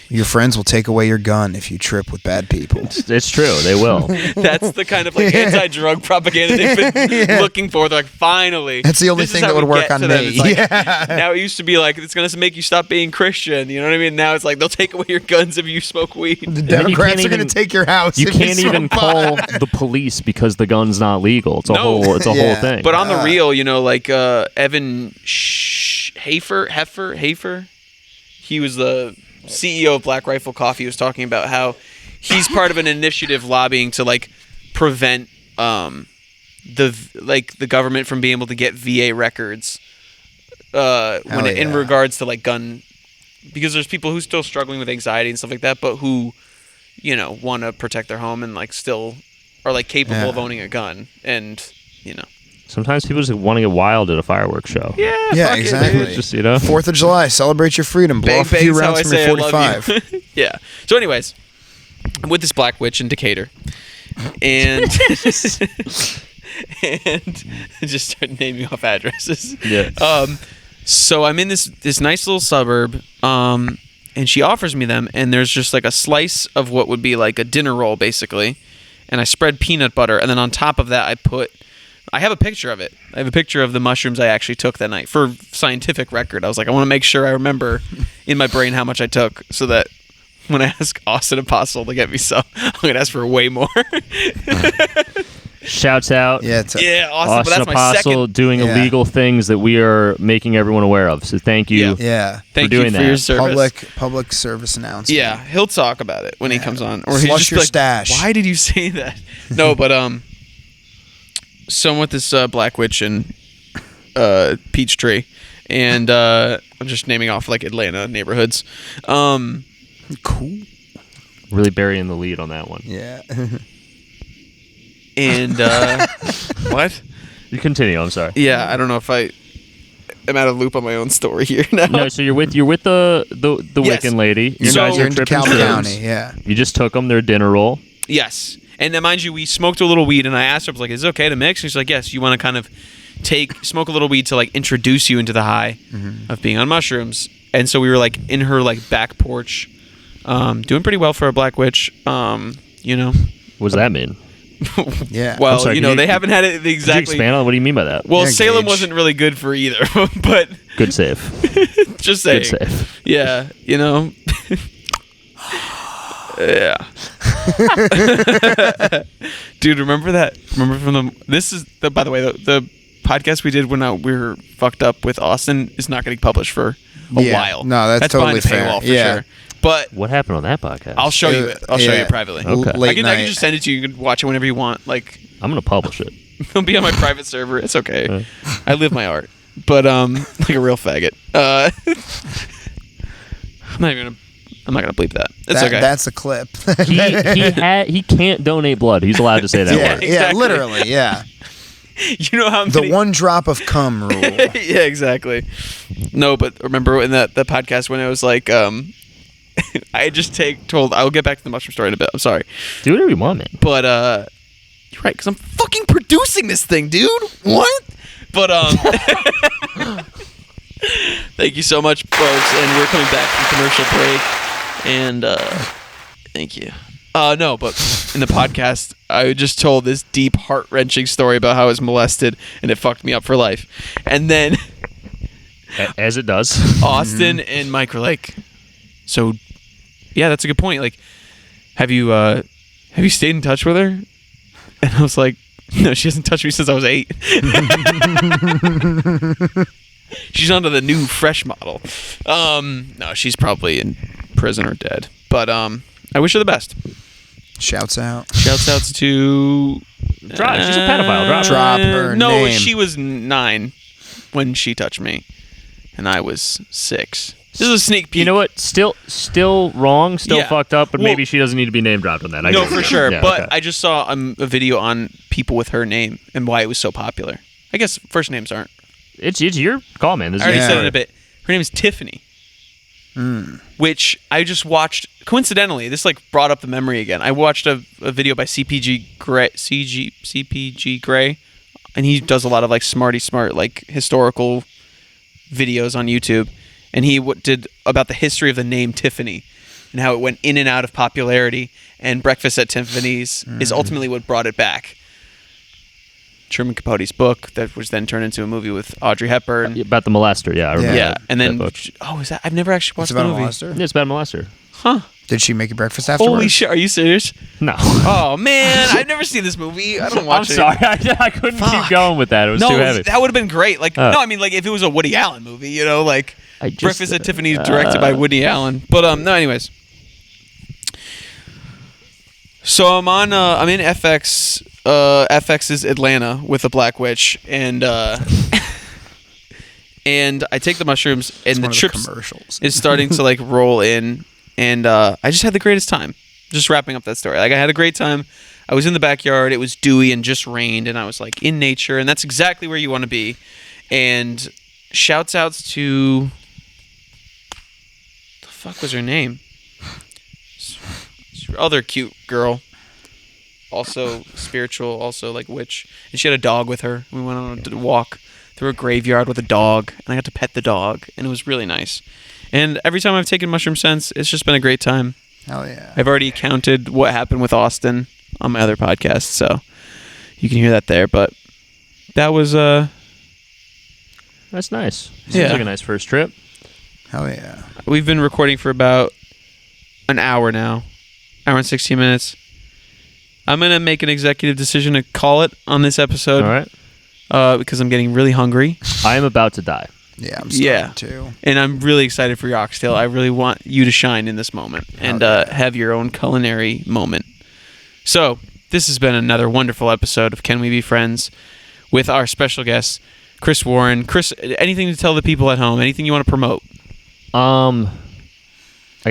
Your friends will take away your gun if you trip with bad people. It's true. They will. That's the kind of anti-drug propaganda they've been looking for. They're like, finally. That's the only this is thing how that would we work get on to them. me. It's like, Yeah. Now it used to be like, it's going to make you stop being Christian. You know what I mean? Now it's like, they'll take away your guns if you smoke weed. The Democrats are going to take your house. You if can't smoke even pot. call the police because the gun's not legal. It's a whole Yeah. thing. But on the real, Evan Heifer, he was the CEO of Black Rifle Coffee. He was talking about how he's part of an initiative lobbying to prevent the government from being able to get VA records in regards to gun, because there's people who still struggling with anxiety and stuff like that, but who want to protect their home and still are capable of owning a gun, and sometimes people just want to get wild at a fireworks show. Yeah, fuck exactly. It, dude. Just 4th of July, celebrate your freedom. Blow Bang, off a few bang's how rounds I from say your I love 45. you. Yeah. So, anyways, I'm with this black witch in Decatur, and and just start naming off addresses. Yeah. So I'm in this nice little suburb, and she offers me them, and there's just a slice of what would be a dinner roll, basically, and I spread peanut butter, and then on top of that I have a picture of it. I have a picture of the mushrooms I actually took that night for scientific record. I was like, I want to make sure I remember in my brain how much I took, so that when I ask Austin Apostle to get me some, I'm going to ask for way more. Shouts out. Yeah, Austin, but that's my Apostle second. doing illegal things that we are making everyone aware of. So thank you. yeah. Thank doing you for that. your service. Public service announcement. Yeah, he'll talk about it when he comes on. Or he's Flush just your like, stash. why did you say that? No, but so I'm with this black witch and Peachtree, And I'm just naming off like Atlanta neighborhoods. Cool. Really burying the lead on that one. Yeah. And what? You continue. I'm sorry. Yeah, I don't know if I'm out of loop on my own story here now. No, so you're with the Yes. Wiccan lady. You So- guys You're are in tripping DeKalb shrooms. County, yeah. You just took them their dinner roll. Yes. And then, mind you, we smoked a little weed, and I asked her, I was like, is it okay to mix? And she's like, yes, you want to kind of smoke a little weed to, like, introduce you into the high of being on mushrooms. And so we were, like, in her, like, back porch, doing pretty well for a black witch, you know. What does that mean? Yeah. Well, I'm sorry, you can know, you- they haven't had it Could you exactly. expand on what do you mean by that? Well, Yeah, Salem Gage. wasn't really good for either, but Good save. just saying. Good save. Yeah, you know. Yeah. Dude, remember that? Remember from the. This is the. By the way, the podcast we did when we were fucked up with Austin is not getting published for a Yeah. while. No, that's behind totally the fair. paywall for Yeah. sure. But What happened on that podcast? I'll show you it. I'll show you Yeah. it privately. Okay. Late I can night. just send it to you. You can watch it whenever you want. Like, I'm gonna publish it. it'll be on my private server. It's okay. I live my art. But like a real faggot. I'm not gonna bleep that. It's okay. That's a clip. He can't donate blood. He's allowed to say that yeah, word. yeah, Exactly. literally, yeah. You know how The many... one drop of cum rule. Yeah, exactly. No, but remember in that podcast when I was like, I just told. I'll get back to the mushroom story in a bit. I'm sorry, Do whatever you want, man. but you're right because I'm fucking producing this thing, dude. What? But thank you so much, folks, and we're coming back from commercial break, and thank you. No, but in the podcast, I just told this deep, heart-wrenching story about how I was molested, and it fucked me up for life. And then As it does. Austin and Mike were like, "So, yeah, that's a good point. Like, have you stayed in touch with her?" And I was like, "No, she hasn't touched me since I was 8." She's onto the new fresh model. No, she's probably in prison or dead. But I wish her the best. Shouts out. Shouts outs to Drop. She's a pedophile. Drop her No, name. she was 9 when she touched me, and I was 6. This is a sneak peek. You know what? Still wrong. Still Yeah. fucked up. But Well- maybe she doesn't need to be name dropped on that. I No, get it. for sure. Yeah, but okay. I just saw a video on people with her name and why it was so popular. I guess first names aren't. it's your call, man. This I already is said your it a bit. Her name is Tiffany. Which I just watched coincidentally. This like brought up the memory again. I watched a video by CPG Gray, and he does a lot of like smarty smart like historical videos on YouTube. And he did about the history of the name Tiffany and how it went in and out of popularity. And Breakfast at Tiffany's is ultimately what brought it back. Truman Capote's book that was then turned into a movie with Audrey Hepburn. About the molester. Yeah, I remember. Yeah, that- and then that book. is that? I've never actually watched It's about the a movie. molester. Yeah, it's about a molester. Huh? Did she make you breakfast afterwards? Holy shit! Are you serious? No. Oh man, I've never seen this movie. I don't I'm watch it. sorry. I couldn't keep going with that. It was No, too heavy. that would have been great. Like, Oh. no, I mean, like if it was a Woody Allen movie, you know, like I just- Breakfast at Tiffany's, directed by Woody Allen. But no, anyways. So I'm in FX. FX is Atlanta with a black witch, and and I take the mushrooms, and It's the one of the trips commercials. is starting to like roll in, and I just had the greatest time. Just wrapping up that story, like I had a great time. I was in the backyard. It was dewy and just rained, and I was like in nature, and that's exactly where you want to be. And shouts outs to the fuck was her name? Other cute girl, also spiritual, also like witch, and she had a dog with her. We went on a walk through a graveyard with a dog, and I got to pet the dog, and it was really nice. And every time I've taken mushroom since, it's just been a great time. Hell yeah. I've already counted what happened with Austin on my other podcast, so you can hear that there. But that was That's nice. Seems Yeah. like a nice first trip. Hell yeah. we've been recording for about an hour now, hour and 16 minutes. I'm gonna make an executive decision to call it on this episode. All right. Because I'm getting really hungry, I am about to die. Yeah, I'm starting Yeah. to. and I'm really excited for your oxtail. I really want you to shine in this moment and have your own culinary moment. So this has been another wonderful episode of Can We Be Friends with our special guest, Chris Warren. Chris, anything to tell the people at home? Anything you want to promote? I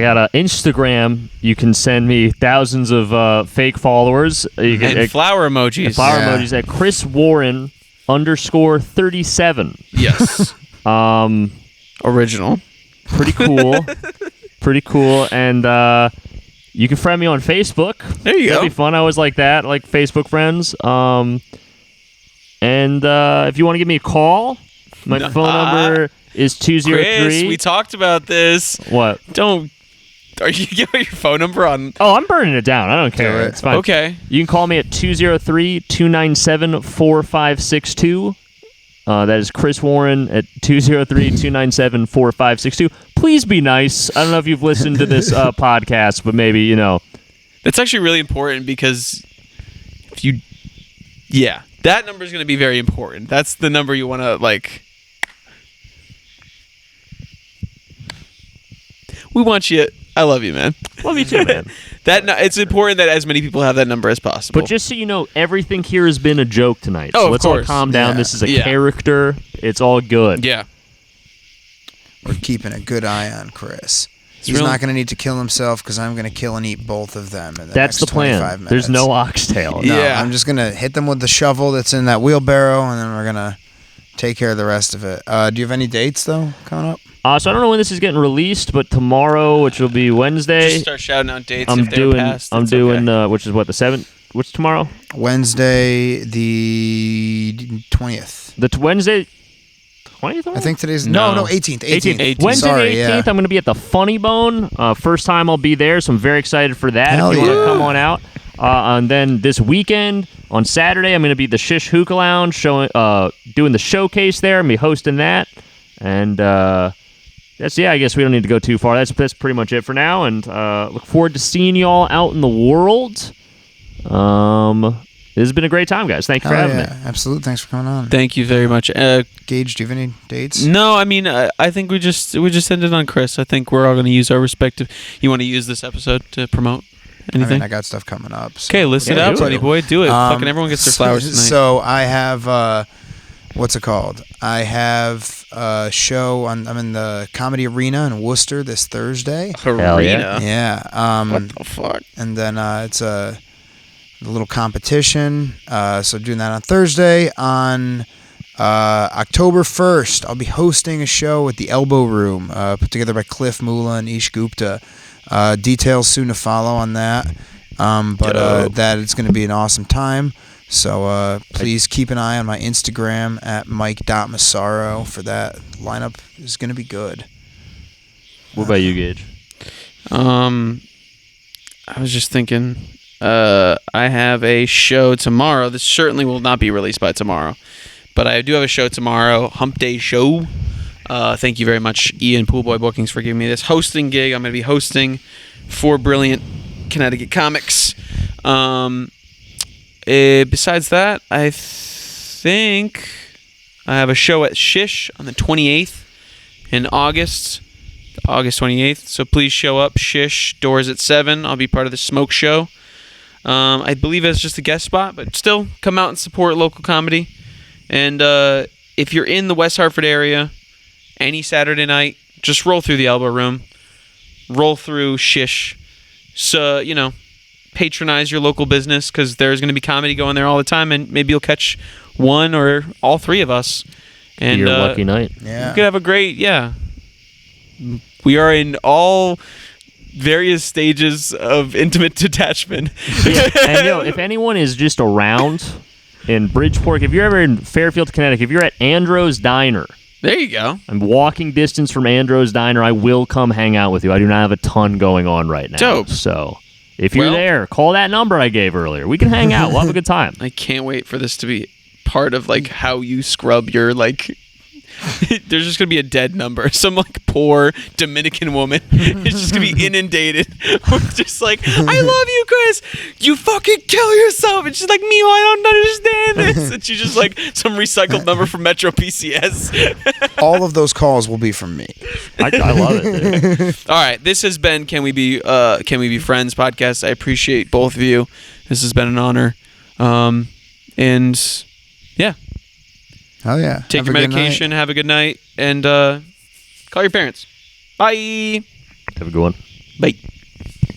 got an Instagram. You can send me thousands of fake followers. You can, And flower emojis. flower emojis at Chris Warren _37. Yes. Original. Pretty cool. Pretty cool. And you can friend me on Facebook. There you go. That'd be fun. I always like that. I like Facebook friends. And if you want to give me a call, my phone number is 203. Chris, we talked about this. What? Are you giving your phone number on? Oh, I'm burning it down. I don't care. it. It's fine. Okay. You can call me at 203-297-4562. That is Chris Warren at 203-297-4562. Please be nice. I don't know if you've listened to this podcast, but maybe, That's actually really important because that number is going to be very important. That's the number you want to We want you. I love you, man. Love you too, man. It's important that as many people have that number as possible. But just so you know, everything here has been a joke tonight. Oh, so of let's all course. calm down. Yeah. This is a Yeah. character. It's all good. yeah, We're keeping a good eye on Chris. He's real- not going to need to kill himself because I'm going to kill and eat both of them in the That's next the plan. 25 minutes. There's no oxtail. No, Yeah. I'm just going to hit them with the shovel that's in that wheelbarrow, and then we're going to take care of the rest of it. Do you have any dates, though, coming up? So I don't know when this is getting released, but tomorrow, which will be Wednesday, just start shouting out dates I'm if they're doing. passed. I'm It's doing. okay. Which is what, the 7th? What's tomorrow? Wednesday, the 20th. Wednesday. 20th? I think today's... No. No, 18th. 18th. Wednesday Sorry, the 18th, yeah. I'm going to be at the Funny Bone. First time I'll be there, so I'm very excited for that. Hell if you want to yeah. come on out. And then this weekend, on Saturday, I'm going to be at the Shish Hookah Lounge showing, doing the showcase there. I'm going to be hosting that. And I guess we don't need to go too far. That's pretty much it for now. And look forward to seeing you all out in the world. This has been a great time, guys. Thank you for having me. Absolutely. Thanks for coming on. Thank you very much. Gage, do you have any dates? No, I mean, I think we just ended on Chris. I think we're all going to use our respective. You want to use this episode to promote anything? I got stuff coming up. So. Okay, list it Yeah, out, do buddy it. boy. Do it. Fucking everyone gets their flowers tonight. So I have, what's it called? I have a show I'm in the Comedy Arena in Worcester this Thursday. Hell yeah. Yeah. What the fuck? And then it's a little competition. So doing that on Thursday. On October 1st, I'll be hosting a show at the Elbow Room, put together by Cliff Mula and Ish Gupta. Details soon to follow on that. But that it's going to be an awesome time. So please keep an eye on my Instagram at mike.massaro for that. Lineup is going to be good. What about you, Gage? I was just thinking. I have a show tomorrow. This certainly will not be released by tomorrow, but I do have a show tomorrow. Hump Day Show. Thank you very much, Ian Poolboy Bookings, for giving me this hosting gig. I'm going to be hosting for Brilliant Connecticut Comics. Besides that, I think I have a show at Shish on the 28th in August 28th. So please show up. Shish, doors at 7. I'll be part of the smoke show. I believe it's just a guest spot, but still come out and support local comedy. And if you're in the West Hartford area, any Saturday night, just roll through the Elbow Room, roll through Shish. So, patronize your local business because there's going to be comedy going there all the time, and maybe you'll catch one or all three of us. And Your lucky night. Yeah. you could have a great, we are in all various stages of intimate detachment. And if anyone is just around in Bridgeport, if you're ever in Fairfield, Connecticut, if you're at Andros Diner, There you go. I'm walking distance from Andros Diner, I will come hang out with you. I do not have a ton going on right now. Dope. So if you're Well- there, call that number I gave earlier. We can hang out. We'll have a good time. I can't wait for this to be part of how you scrub your there's just gonna be a dead number. Some poor Dominican woman is just gonna be inundated with just I love you, Chris. You fucking kill yourself. And she's like, Mio, I don't understand this. And she's just some recycled number from Metro PCS. All of those calls will be from me. I love it, dude. All right, this has been Can We Be Friends podcast. I appreciate both of you. This has been an honor. And yeah. Oh yeah. Take Have your a good night. medication. Have a good night, and call your parents. Bye. Have a good one. Bye.